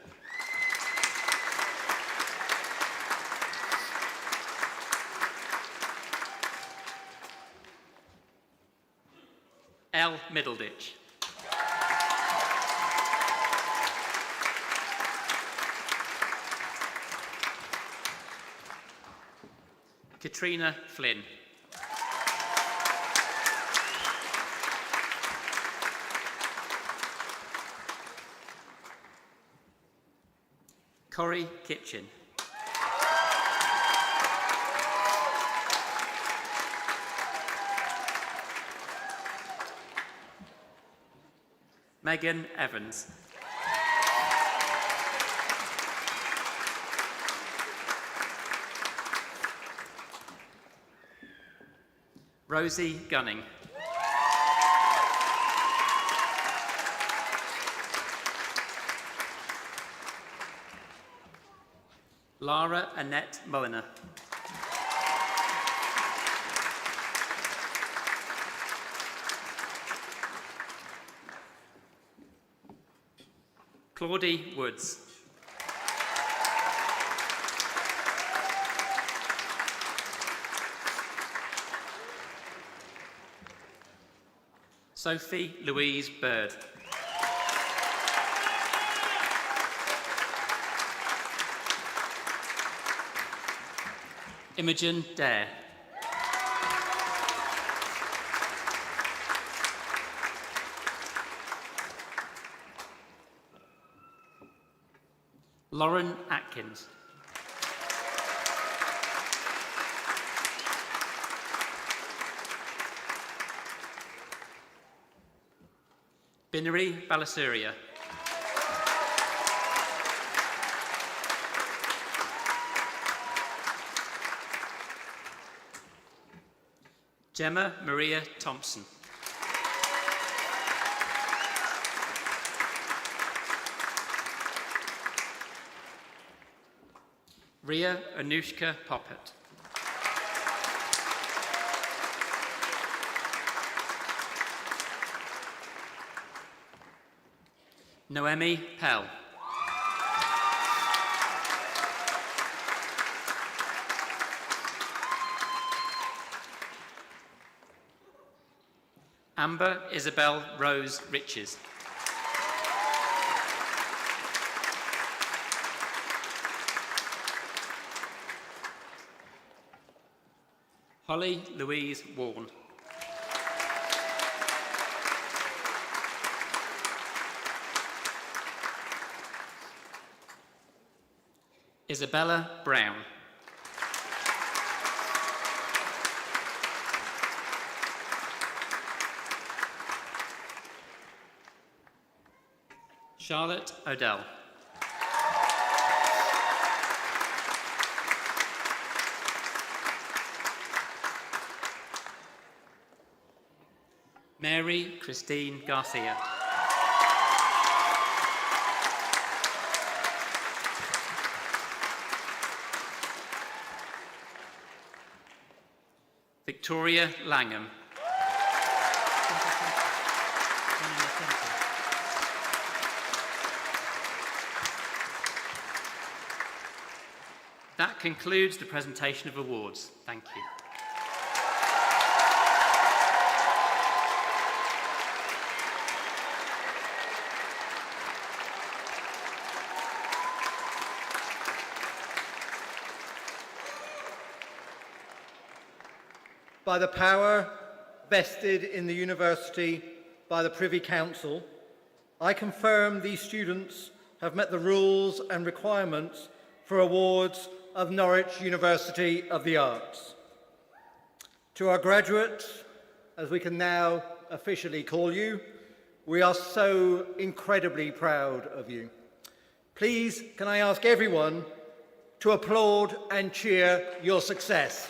Elle Middleditch. Katrina Flynn. Corrie Kitchen. Megan Evans. Rosie Gunning. Lara Annette Mulliner. Claudie Woods. Sophie Louise Bird. Imogen Dare. Lauren Atkins. Binary Balasuria. Gemma Maria Thompson. Ria Anushka Poppet. Noemi Pell. Amber Isabel Rose Riches. Holly Louise Warren. Isabella Brown. Charlotte Odell. Mary Christine Garcia. Victoria Langham. That concludes the presentation of awards. Thank you. By the power vested in the University by the Privy Council, I confirm these students have met the rules and requirements for awards of Norwich University of the Arts. To our graduates, as we can now officially call you, we are so incredibly proud of you. Please, can I ask everyone to applaud and cheer your success?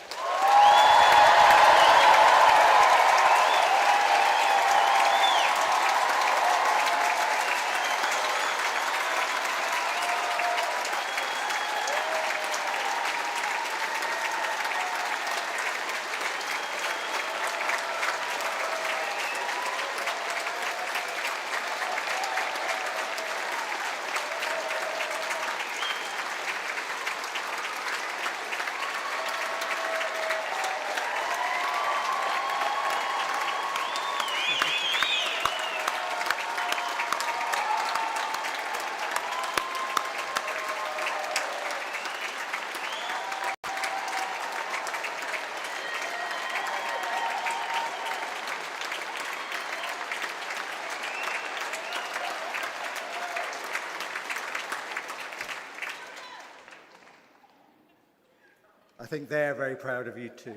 I think they're very proud of you too.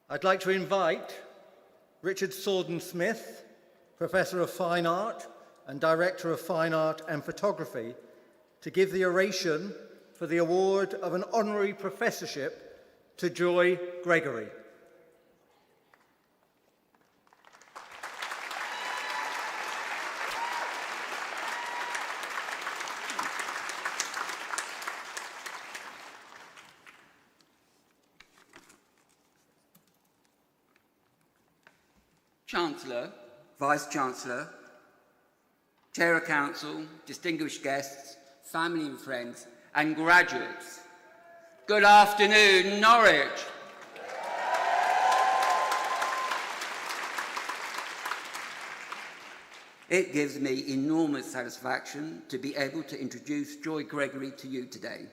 I'd like to invite Richard Sorden-Smith, Professor of Fine Art and Director of Fine Art and Photography, to give the oration for the award of an honorary professorship to Joy Gregory. Chancellor, Vice-Chancellor, Chair of Council, distinguished guests, family and friends, and graduates. Good afternoon, Norwich. It gives me enormous satisfaction to be able to introduce Joy Gregory to you today.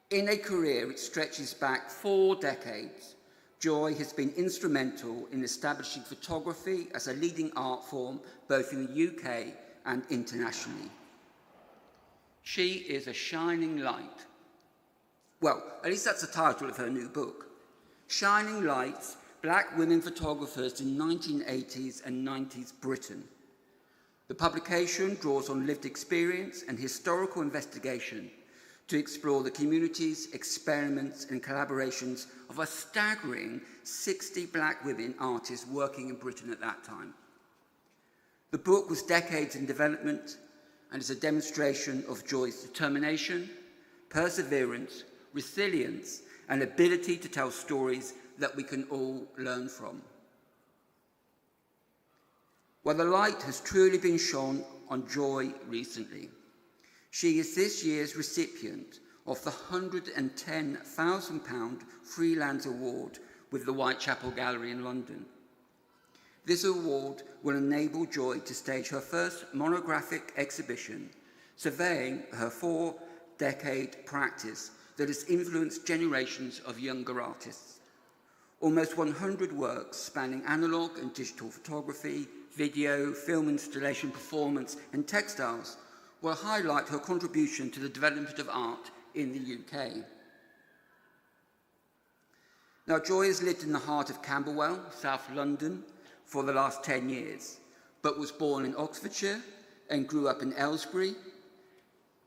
In a career which stretches back 4 decades, Joy has been instrumental in establishing photography as a leading art form both in the UK and internationally. She is a shining light. Well, at least that's the title of her new book. Shining Lights, Black Women Photographers in 1980s and 90s Britain. The publication draws on lived experience and historical investigation to explore the communities, experiments and collaborations of a staggering 60 black women artists working in Britain at that time. The book was decades in development, and is a demonstration of Joy's determination, perseverance, resilience, and ability to tell stories that we can all learn from. Well, the light has truly been shone on Joy recently. She is this year's recipient of the £110,000 Freelance Award with the Whitechapel Gallery in London. This award will enable Joy to stage her first monographic exhibition, surveying her 4-decade practice that has influenced generations of younger artists. Almost 100 works spanning analogue and digital photography, video, film installation, performance, and textiles will highlight her contribution to the development of art in the UK. Now, Joy has lived in the heart of Camberwell, South London, for the last 10 years, but was born in Oxfordshire and grew up in Aylesbury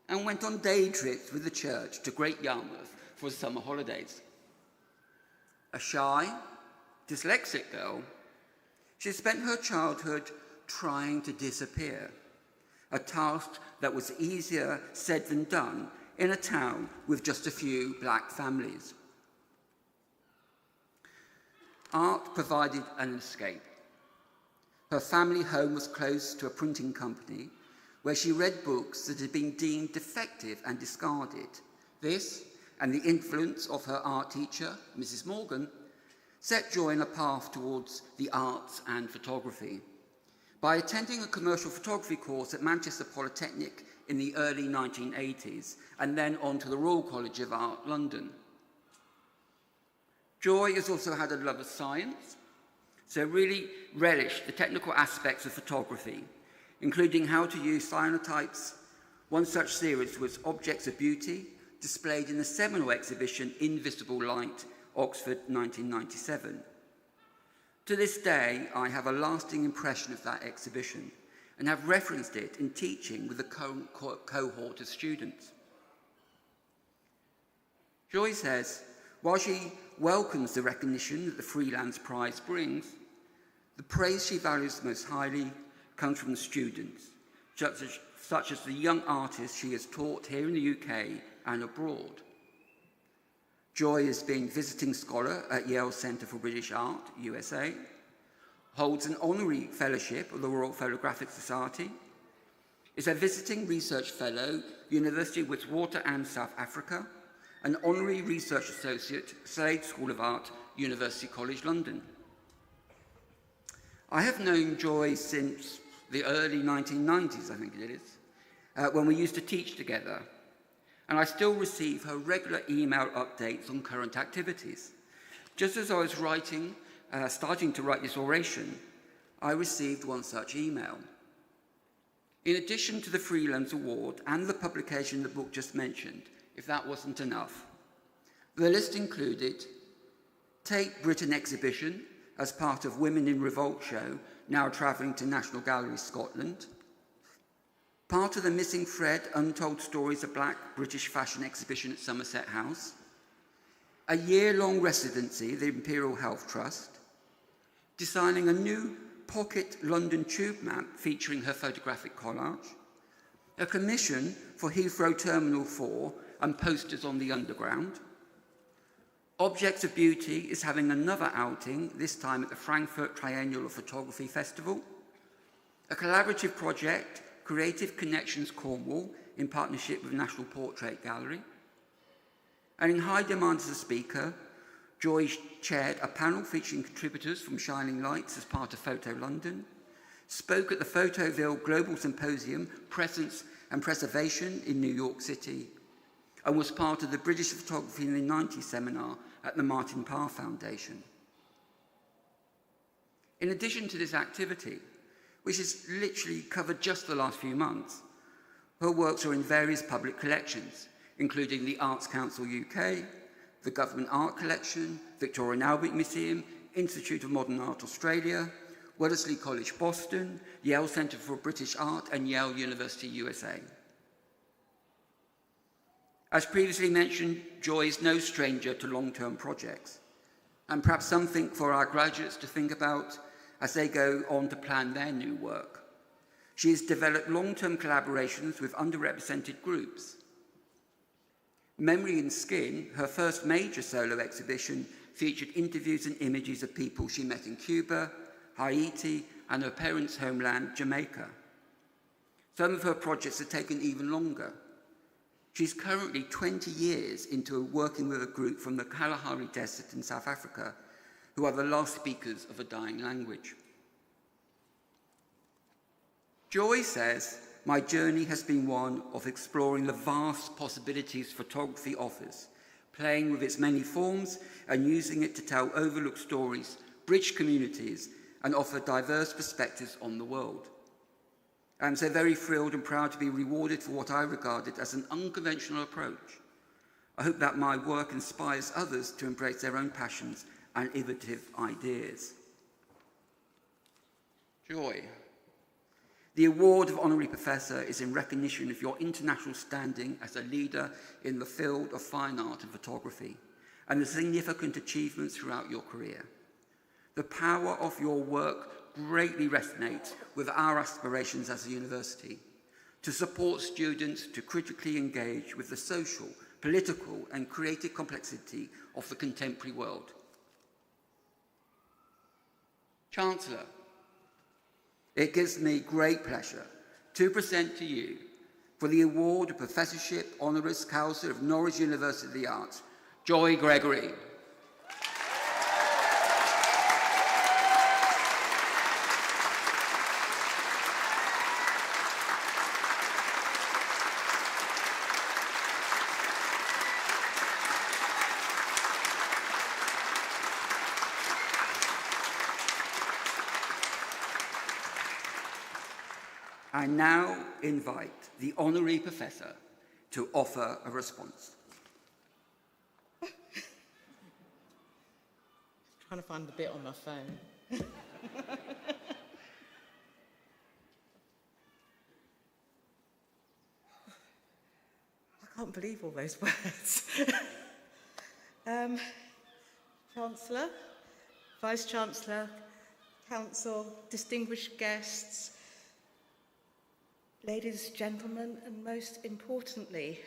and went on day trips with the church to Great Yarmouth for the summer holidays. A shy, dyslexic girl, she spent her childhood trying to disappear, a task that was easier said than done in a town with just a few black families. Art provided an escape. Her family home was close to a printing company where she read books that had been deemed defective and discarded. This, and the influence of her art teacher, Mrs. Morgan, set Joy on a path towards the arts and photography. By attending a commercial photography course at Manchester Polytechnic in the early 1980s, and then on to the Royal College of Art, London. Joy has also had a love of science, so really relished the technical aspects of photography, including how to use cyanotypes. One such series was Objects of Beauty, displayed in the seminal exhibition Invisible Light, Oxford 1997. To this day, I have a lasting impression of that exhibition and have referenced it in teaching with the current cohort of students. Joy says, while she welcomes the recognition that the Freelance Prize brings, the praise she values most highly comes from the students, such as the young artists she has taught here in the UK and abroad. Joy has been visiting scholar at Yale Centre for British Art, USA, holds an honorary fellowship of the Royal Photographic Society, is a visiting research fellow, University of Witwatersrand, South Africa, an honorary research associate, Slade School of Art, University College London. I have known Joy since the early 1990s, I think it is, when we used to teach together, and I still receive her regular email updates on current activities. Just as I was starting to write this oration, I received one such email. In addition to the Freelance Award and the publication of the book just mentioned, if that wasn't enough, the list included Take Britain exhibition as part of Women in Revolt show, now travelling to National Gallery, Scotland, part of the Missing Thread Untold Stories of Black British Fashion exhibition at Somerset House, a year-long residency at the Imperial Health Trust, designing a new pocket London tube map featuring her photographic collage, a commission for Heathrow Terminal 4 and posters on the Underground. Objects of Beauty is having another outing, this time at the Frankfurt Triennial of Photography Festival, a collaborative project, Creative Connections Cornwall, in partnership with National Portrait Gallery. And in high demand as a speaker, Joy chaired a panel featuring contributors from Shining Lights as part of Photo London, spoke at the Photoville Global Symposium, Presence and Preservation in New York City, and was part of the British Photography in the 90s seminar at the Martin Parr Foundation. In addition to this activity, which has literally covered just the last few months, her works are in various public collections, including the Arts Council UK, the Government Art Collection, Victoria and Albert Museum, Institute of Modern Art Australia, Wellesley College Boston, Yale Centre for British Art, and Yale University USA. As previously mentioned, Joy is no stranger to long-term projects, and perhaps something for our graduates to think about as they go on to plan their new work. She has developed long-term collaborations with underrepresented groups. Memory in Skin, her first major solo exhibition, featured interviews and images of people she met in Cuba, Haiti, and her parents' homeland, Jamaica. Some of her projects have taken even longer. She's currently 20 years into working with a group from the Kalahari Desert in South Africa, who are the last speakers of a dying language. Joy says, "My journey has been one of exploring the vast possibilities photography offers, playing with its many forms and using it to tell overlooked stories, bridge communities, and offer diverse perspectives on the world. I'm so very thrilled and proud to be rewarded for what I regarded as an unconventional approach. I hope that my work inspires others to embrace their own passions and innovative ideas." Joy. The award of Honorary Professor is in recognition of your international standing as a leader in the field of fine art and photography, and the significant achievements throughout your career. The power of your work greatly resonates with our aspirations as a university, to support students to critically engage with the social, political, and creative complexity of the contemporary world. Chancellor, it gives me great pleasure to present to you for the award of Professorship Honoris Causa of Norwich University of the Arts, Joy Gregory. I now invite the Honorary Professor to offer a response. Trying to find the bit on my phone. I can't believe all those words. Chancellor, Vice-Chancellor, Council, distinguished guests, ladies, gentlemen, and most importantly,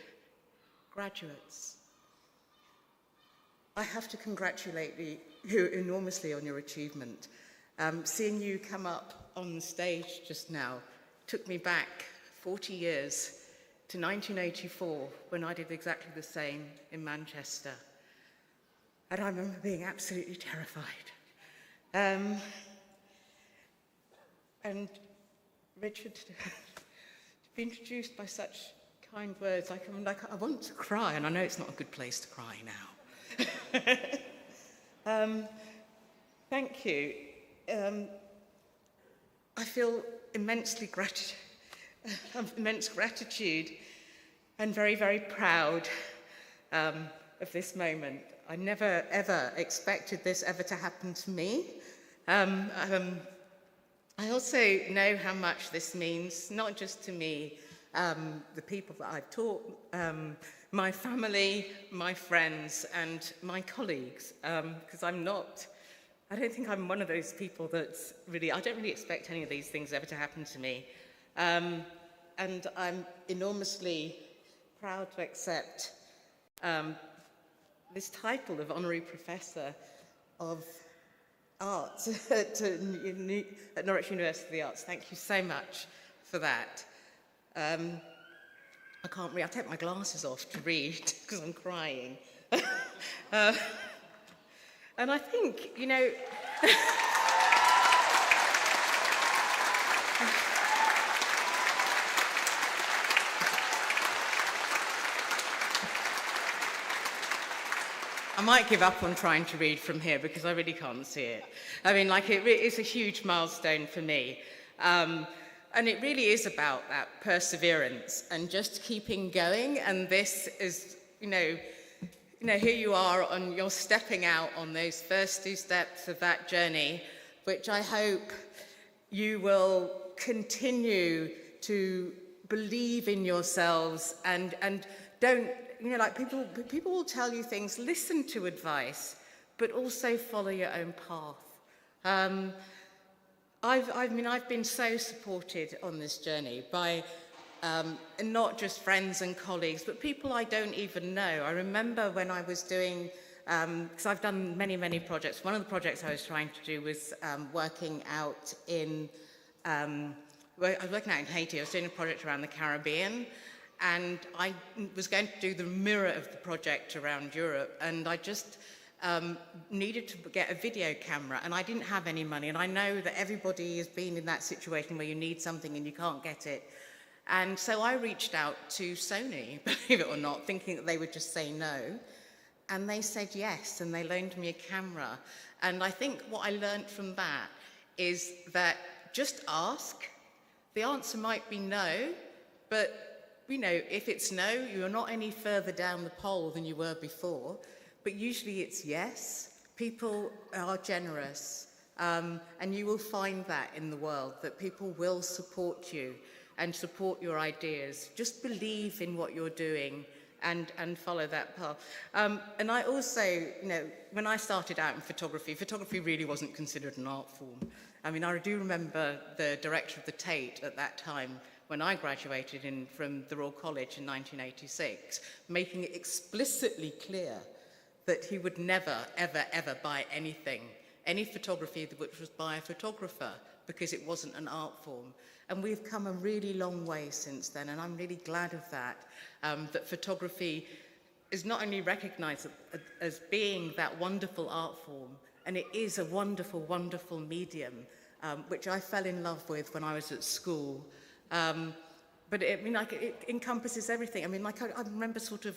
graduates. I have to congratulate you enormously on your achievement. Seeing you come up on the stage just now took me back 40 years to 1984, when I did exactly the same in Manchester. And I remember being absolutely terrified. And Richard, be introduced by such kind words, I want to cry, and I know it's not a good place to cry now. Thank you. I feel immense gratitude and very, very proud of this moment. I never, ever expected this ever to happen to me. I also know how much this means, not just to me, the people that I've taught, my family, my friends, and my colleagues, because I don't think I'm one of those people that's really, I don't really expect any of these things ever to happen to me. And I'm enormously proud to accept this title of Honorary Professor of Arts at Norwich University of the Arts. Thank you so much for that. I can't read. I'll take my glasses off to read because I'm crying. And I think, you know, I might give up on trying to read from here because I really can't see it. I mean, like, it's a huge milestone for me. And it really is about that perseverance and just keeping going. And this is, you know, here you are you're stepping out on those first 2 steps of that journey, which I hope you will continue to believe in yourselves and don't, you know, like people will tell you things, listen to advice, but also follow your own path. I've been so supported on this journey by not just friends and colleagues, but people I don't even know. I remember when I was doing, because I've done many, many projects. One of the projects I was trying to do was working out in Haiti. I was doing a project around the Caribbean, and I was going to do the mirror of the project around Europe, and I just needed to get a video camera, and I didn't have any money, and I know that everybody has been in that situation where you need something and you can't get it. And so I reached out to Sony, believe it or not, thinking that they would just say no. And they said yes, and they loaned me a camera. And I think what I learned from that is that just ask. The answer might be no, but you know, if it's no, you're not any further down the pole than you were before. But usually it's yes. People are generous, and you will find that in the world, that people will support you and support your ideas. Just believe in what you're doing and follow that path. And I also, you know, when I started out in photography really wasn't considered an art form. I mean, I do remember the director of the Tate at that time, when I graduated from the Royal College in 1986, making it explicitly clear that he would never, ever, ever buy any photography which was by a photographer, because it wasn't an art form. And we've come a really long way since then, and I'm really glad of that, that photography is not only recognised as being that wonderful art form, and it is a wonderful, wonderful medium, which I fell in love with when I was at school. But it encompasses everything. I mean, like I remember sort of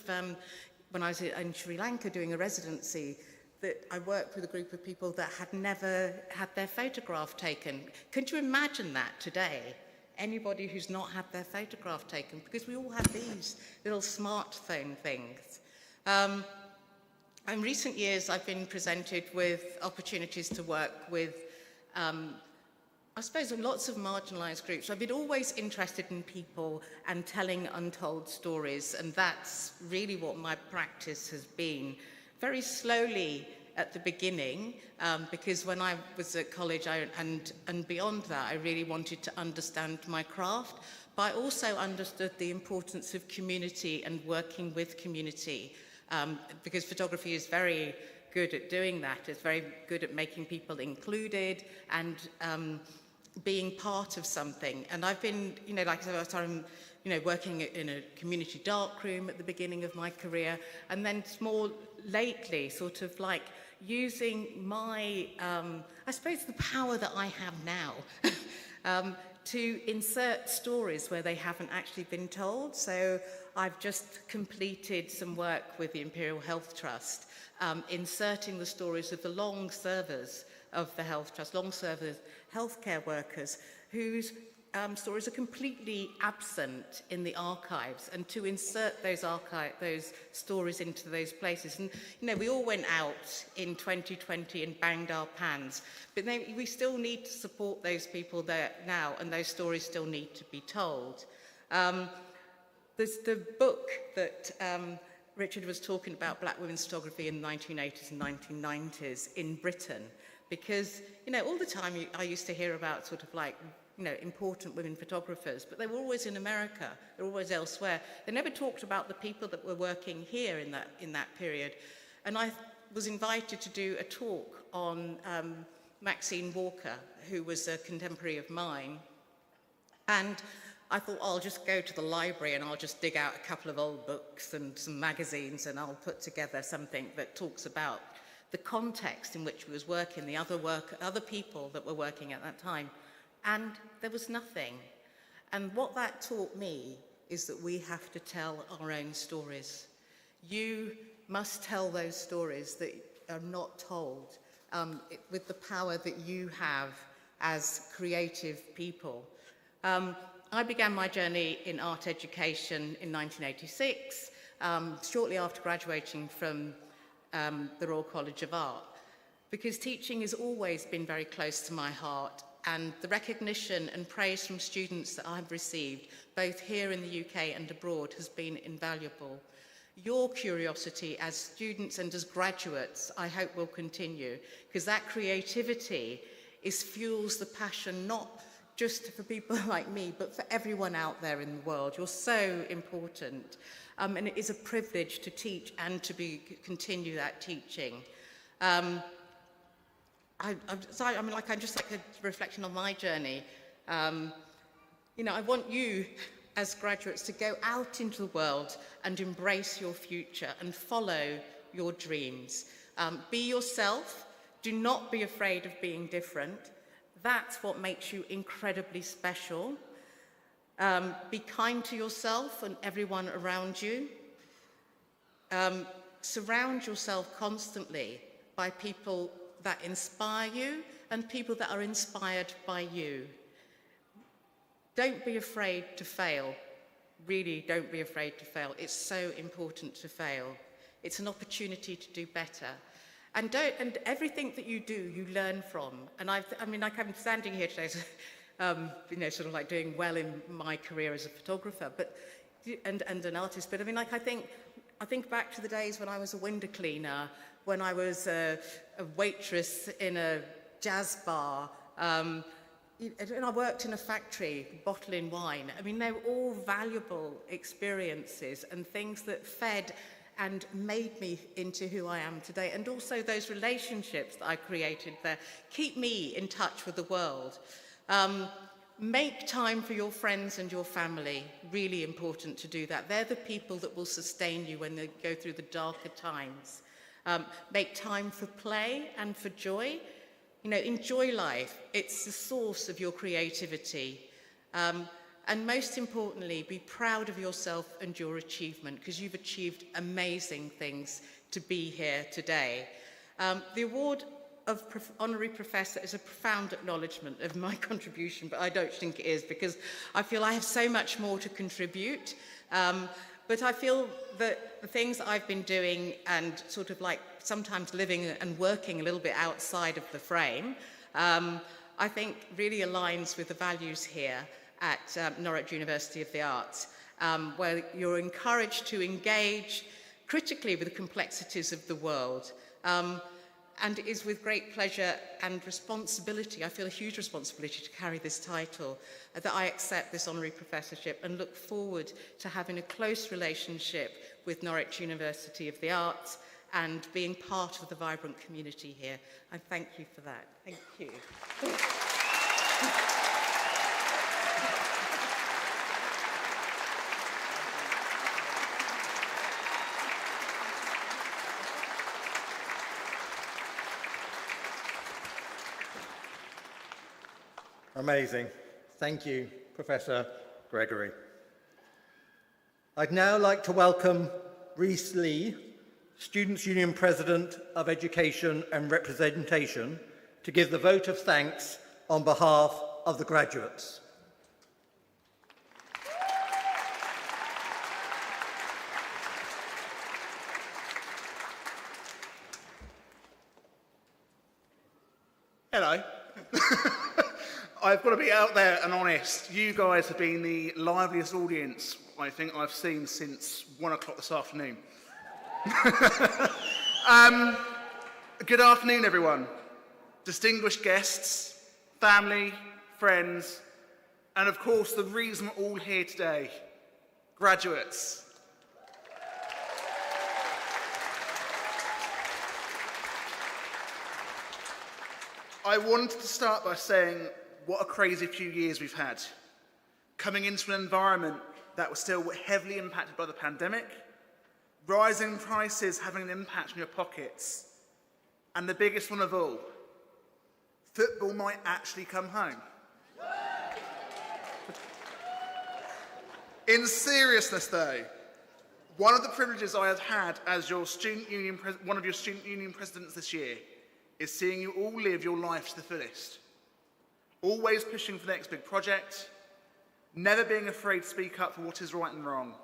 when I was in Sri Lanka doing a residency, that I worked with a group of people that had never had their photograph taken. Can you imagine that today? Anybody who's not had their photograph taken, because we all have these little smartphone things. In recent years, I've been presented with opportunities to work with, I suppose, lots of marginalised groups. I've been always interested in people and telling untold stories, and that's really what my practice has been. Very slowly at the beginning, because when I was at college and beyond that, I really wanted to understand my craft, but I also understood the importance of community and working with community, because photography is very good at doing that. It's very good at making people included and being part of something. And I've been, you know, like I started, you know, working in a community darkroom at the beginning of my career, and then more lately, sort of like using my, I suppose, the power that I have now to insert stories where they haven't actually been told. So I've just completed some work with the Imperial Health Trust, inserting the stories of the long servers of the Health Trust, long servers, healthcare workers, whose stories are completely absent in the archives, and to insert those stories into those places. And you know, we all went out in 2020 and banged our pans, but we still need to support those people there now, and those stories still need to be told. There's the book that Richard was talking about, Black women's photography in the 1980s and 1990s in Britain, because you know, all the time I used to hear about sort of like, you know, important women photographers, but they were always in America, they were always elsewhere. They never talked about the people that were working here in that period. And I was invited to do a talk on Maxine Walker, who was a contemporary of mine. And I thought, I'll just go to the library and I'll just dig out a couple of old books and some magazines, and I'll put together something that talks about the context in which we was working, the other people that were working at that time. And there was nothing. And what that taught me is that we have to tell our own stories. You must tell those stories that are not told, with the power that you have as creative people. I began my journey in art education in 1986, shortly after graduating from the Royal College of Art, because teaching has always been very close to my heart, and the recognition and praise from students that I've received, both here in the UK and abroad, has been invaluable. Your curiosity as students and as graduates, I hope, will continue, because that creativity fuels the passion, not just for people like me, but for everyone out there in the world. You're so important. And it is a privilege to teach and to continue that teaching. I'm just like a reflection on my journey. You know, I want you as graduates to go out into the world and embrace your future and follow your dreams. Be yourself. Do not be afraid of being different. That's what makes you incredibly special. Be kind to yourself and everyone around you. Surround yourself constantly by people that inspire you and people that are inspired by you. Don't be afraid to fail. Really, don't be afraid to fail. It's so important to fail. It's an opportunity to do better. And everything that you do, you learn from. And I'm standing here today, you know, sort of like doing well in my career as a photographer, and an artist. But I mean, like, I think back to the days when I was a window cleaner, when I was a waitress in a jazz bar, and I worked in a factory bottling wine. I mean, they were all valuable experiences and things that fed and made me into who I am today. And also those relationships that I created there keep me in touch with the world. Make time for your friends and your family. Really important to do that. They're the people that will sustain you when they go through the darker times. Make time for play and for joy. You know, enjoy life. It's the source of your creativity. And most importantly, be proud of yourself and your achievement, because you've achieved amazing things to be here today. The award of Honorary Professor is a profound acknowledgement of my contribution, but I don't think it is, because I feel I have so much more to contribute. But I feel that the things I've been doing and sort of like sometimes living and working a little bit outside of the frame, I think really aligns with the values here at Norwich University of the Arts, where you're encouraged to engage critically with the complexities of the world. And it is with great pleasure and responsibility, I feel a huge responsibility to carry this title, that I accept this honorary professorship and look forward to having a close relationship with Norwich University of the Arts and being part of the vibrant community here. I thank you for that. Thank you. Amazing. Thank you, Professor Gregory. I'd now like to welcome Reese Lee, Students' Union President of Education and Representation, to give the vote of thanks on behalf of the graduates. Hello. I've got to be out there and honest. You guys have been the liveliest audience I think I've seen since 1 o'clock this afternoon. Good afternoon, everyone. Distinguished guests, family, friends, and of course the reason we're all here today, graduates. I wanted to start by saying what a crazy few years we've had. Coming into an environment that was still heavily impacted by the pandemic, rising prices having an impact on your pockets, and the biggest one of all, football might actually come home. In seriousness though, one of the privileges I have had as your one of your student union presidents this year is seeing you all live your life to the fullest. Always pushing for the next big project, never being afraid to speak up for what is right and wrong,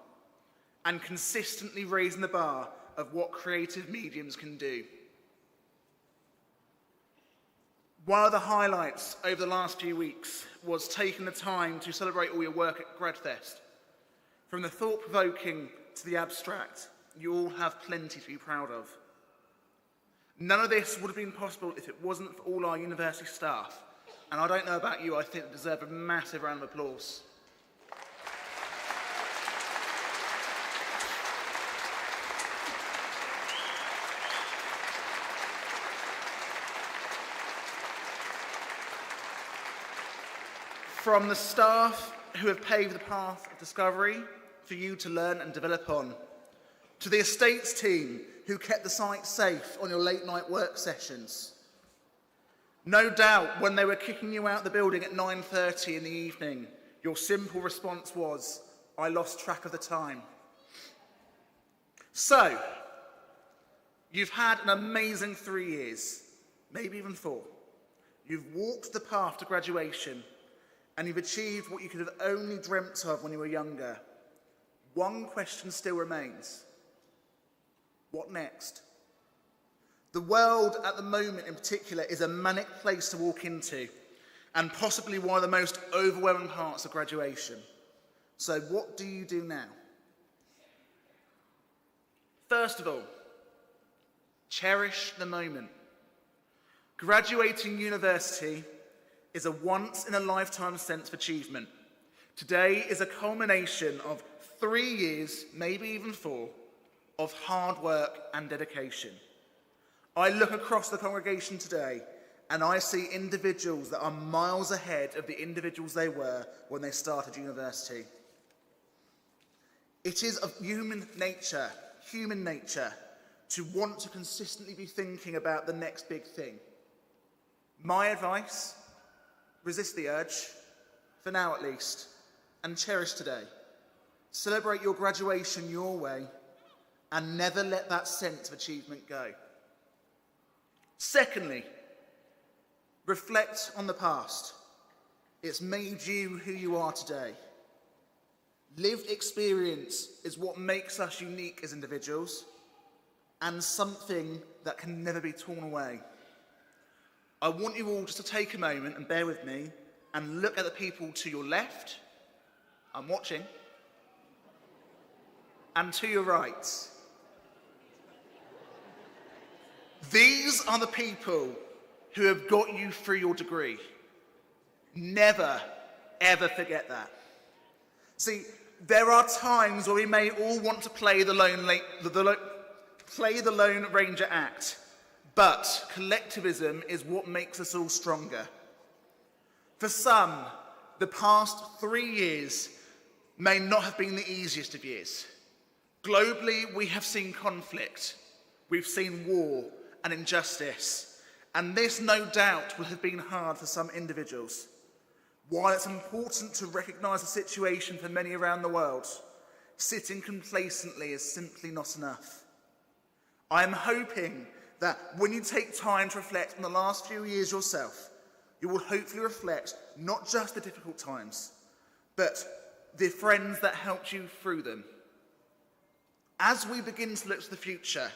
and consistently raising the bar of what creative mediums can do. One of the highlights over the last few weeks was taking the time to celebrate all your work at GradFest. From the thought-provoking to the abstract, you all have plenty to be proud of. None of this would have been possible if it wasn't for all our university staff. And I don't know about you, I think they deserve a massive round of applause. From the staff who have paved the path of discovery for you to learn and develop on, to the estates team who kept the site safe on your late night work sessions. No doubt when they were kicking you out the building at 9:30 in the evening, your simple response was, "I lost track of the time." So, you've had an amazing 3 years, maybe even 4. You've walked the path to graduation, and you've achieved what you could have only dreamt of when you were younger. One question still remains. What next? The world at the moment in particular is a manic place to walk into, and possibly one of the most overwhelming parts of graduation. So what do you do now? First of all, cherish the moment. Graduating university is a once-in-a-lifetime sense of achievement. Today is a culmination of 3 years, maybe even 4, of hard work and dedication. I look across the congregation today and I see individuals that are miles ahead of the individuals they were when they started university. It is of human nature, to want to consistently be thinking about the next big thing. My advice: resist the urge, for now at least, and cherish today. Celebrate your graduation your way, and never let that sense of achievement go. Secondly, reflect on the past. It's made you who you are today. Lived experience is what makes us unique as individuals, and something that can never be torn away. I want you all just to take a moment and bear with me and look at the people to your left, I'm watching, and to your right. These are the people who have got you through your degree. Never, ever forget that. See, there are times where we may all want to play the Lone Ranger act, but collectivism is what makes us all stronger. For some, the past 3 years may not have been the easiest of years. Globally, we have seen conflict, we've seen war and injustice, and this no doubt would have been hard for some individuals. While it's important to recognise the situation for many around the world, sitting complacently is simply not enough. I am hoping that when you take time to reflect on the last few years yourself, you will hopefully reflect not just the difficult times, but the friends that helped you through them. As we begin to look to the future,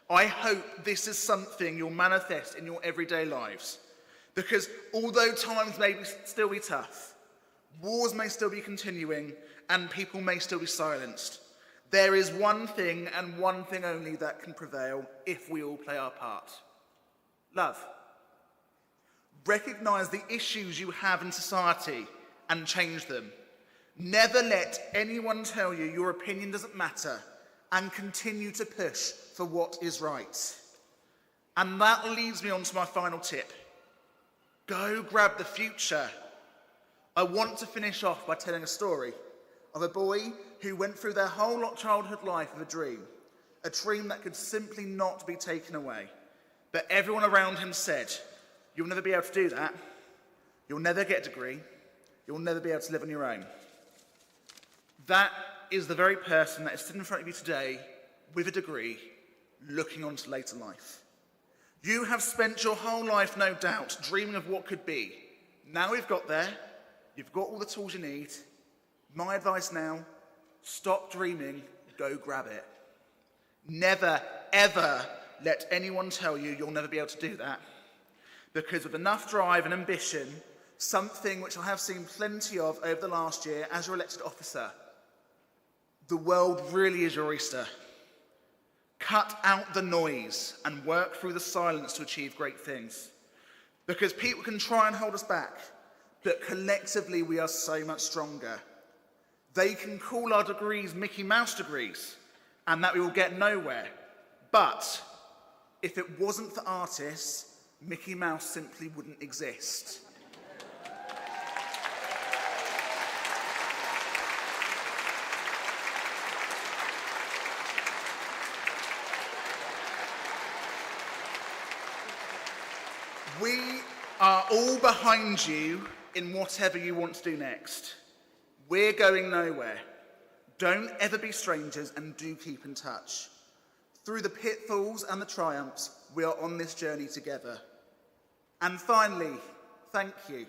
I hope this is something you'll manifest in your everyday lives. Because although times may still be tough, wars may still be continuing, and people may still be silenced, there is one thing and one thing only that can prevail if we all play our part. Love. Recognise the issues you have in society and change them. Never let anyone tell you your opinion doesn't matter, and continue to push for what is right. And that leads me on to my final tip. Go grab the future. I want to finish off by telling a story of a boy who went through their whole childhood life with a dream that could simply not be taken away. But everyone around him said, "You'll never be able to do that. You'll never get a degree. You'll never be able to live on your own." That is the very person that is sitting in front of you today with a degree, looking on to later life. You have spent your whole life, no doubt, dreaming of what could be. Now we've got there, you've got all the tools you need. My advice now, stop dreaming, go grab it. Never, ever let anyone tell you you'll never be able to do that. Because with enough drive and ambition, something which I have seen plenty of over the last year as your elected officer, the world really is your oyster. Cut out the noise and work through the silence to achieve great things. Because people can try and hold us back, but collectively we are so much stronger. They can call our degrees Mickey Mouse degrees, and that we will get nowhere. But if it wasn't for artists, Mickey Mouse simply wouldn't exist. We are all behind you in whatever you want to do next. We're going nowhere. Don't ever be strangers and do keep in touch. Through the pitfalls and the triumphs, we are on this journey together. And finally, thank you.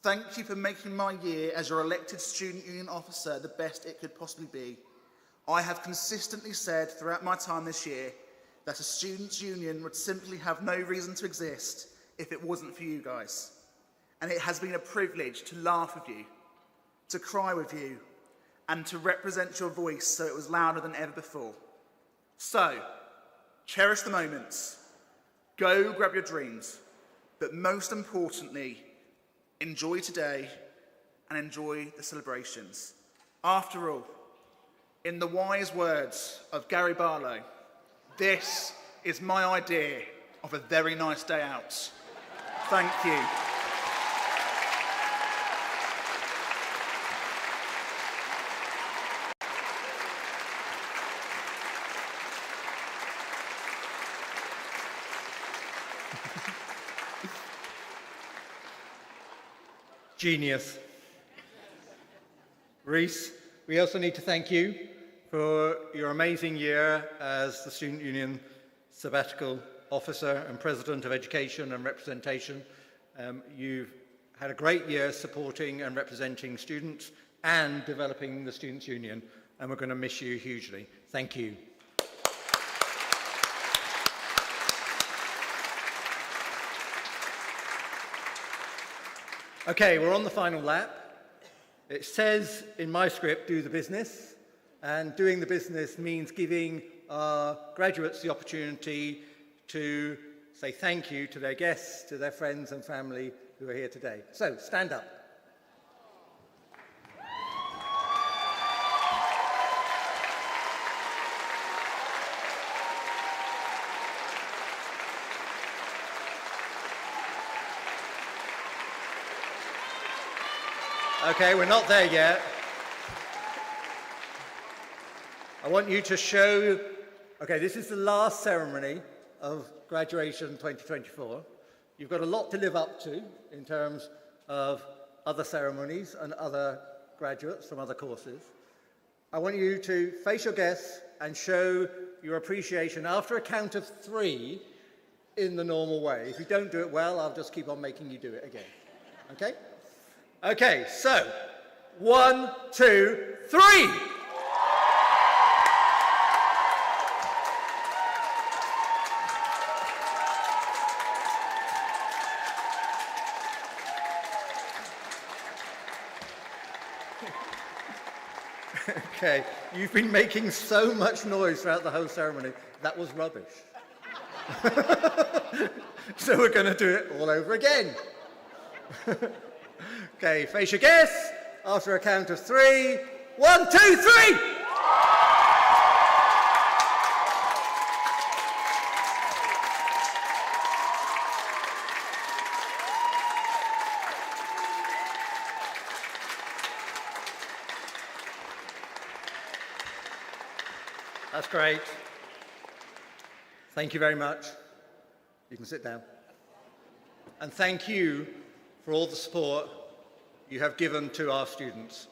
Thank you for making my year as your elected student union officer the best it could possibly be. I have consistently said throughout my time this year that a students' union would simply have no reason to exist if it wasn't for you guys. And it has been a privilege to laugh with you, to cry with you, and to represent your voice so it was louder than ever before. So, cherish the moments, go grab your dreams, but most importantly, enjoy today and enjoy the celebrations. After all, in the wise words of Gary Barlow, this is my idea of a very nice day out. Thank you. Genius. Reese, we also need to thank you for your amazing year as the Student Union Sabbatical Officer and President of Education and Representation. You've had a great year supporting and representing students and developing the Students' Union, and we're going to miss you hugely. Thank you. Okay, we're on the final lap. It says in my script, do the business. And doing the business means giving our graduates the opportunity to say thank you to their guests, to their friends and family who are here today. So, stand up. Okay, we're not there yet. I want you to show, okay, this is the last ceremony of graduation 2024. You've got a lot to live up to in terms of other ceremonies and other graduates from other courses. I want you to face your guests and show your appreciation after a count of 3 in the normal way. If you don't do it well, I'll just keep on making you do it again. Okay? Okay, so 1, 2, 3. Okay, you've been making so much noise throughout the whole ceremony. That was rubbish. So we're going to do it all over again. Okay, face your guests. After a count of 3. 1, 2, 3! That's great. Thank you very much. You can sit down. And thank you for all the support you have given to our students.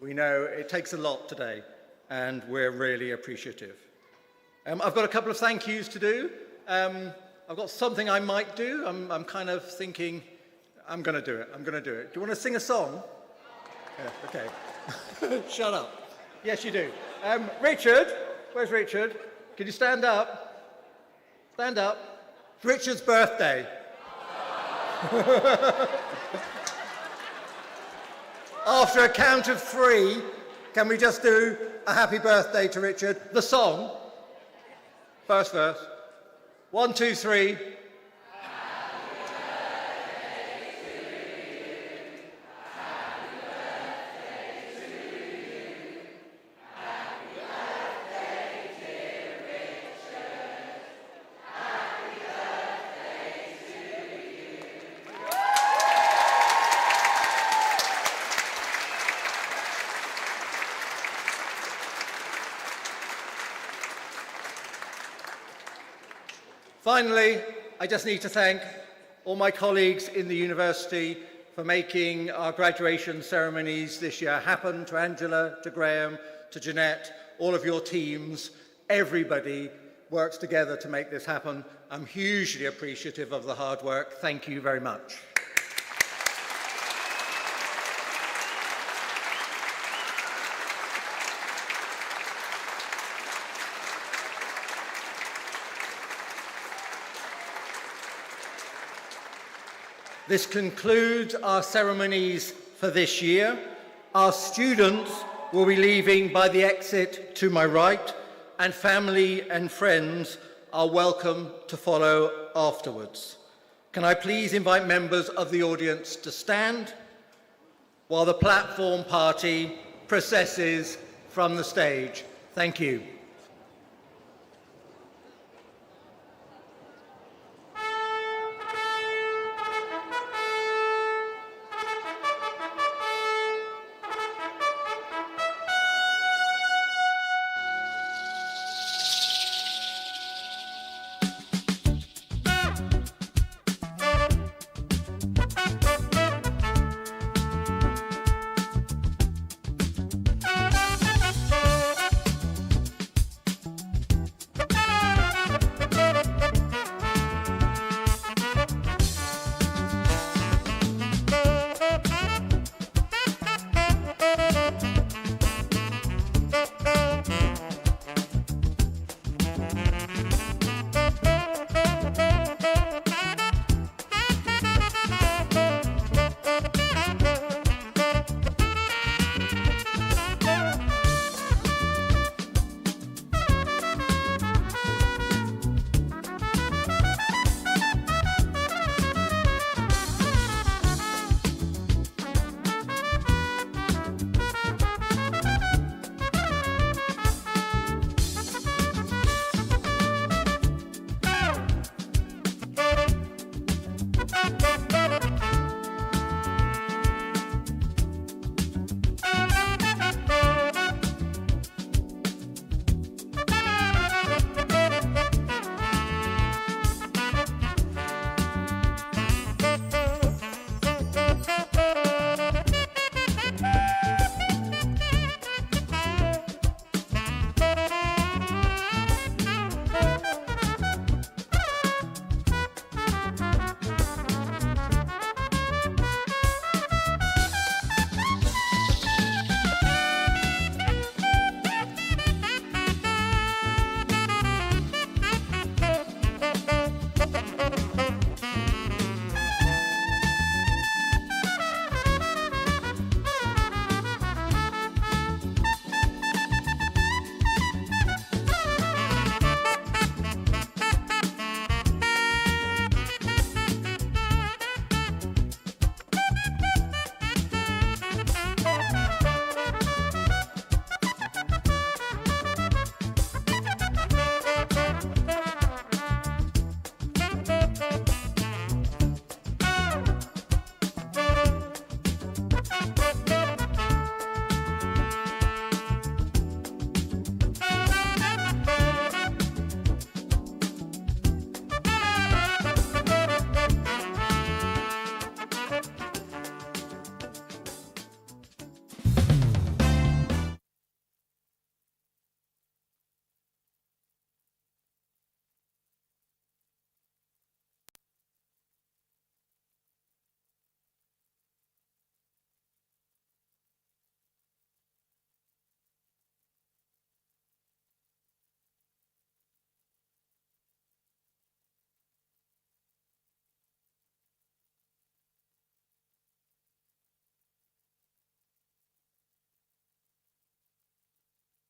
We know it takes a lot today, and we're really appreciative. I've got a couple of thank yous to do. I've got something I might do. I'm kind of thinking, I'm going to do it. Do you want to sing a song? Yeah, okay. Shut up. Yes, you do. Richard, where's Richard? Can you stand up? Stand up. It's Richard's birthday. After a count of 3, can we just do a happy birthday to Richard? The song. First verse. 1, 2, 3. Finally, I just need to thank all my colleagues in the university for making our graduation ceremonies this year happen, to Angela, to Graham, to Jeanette, all of your teams. Everybody works together to make this happen. I'm hugely appreciative of the hard work. Thank you very much. This concludes our ceremonies for this year. Our students will be leaving by the exit to my right, and family and friends are welcome to follow afterwards. Can I please invite members of the audience to stand while the platform party processes from the stage? Thank you.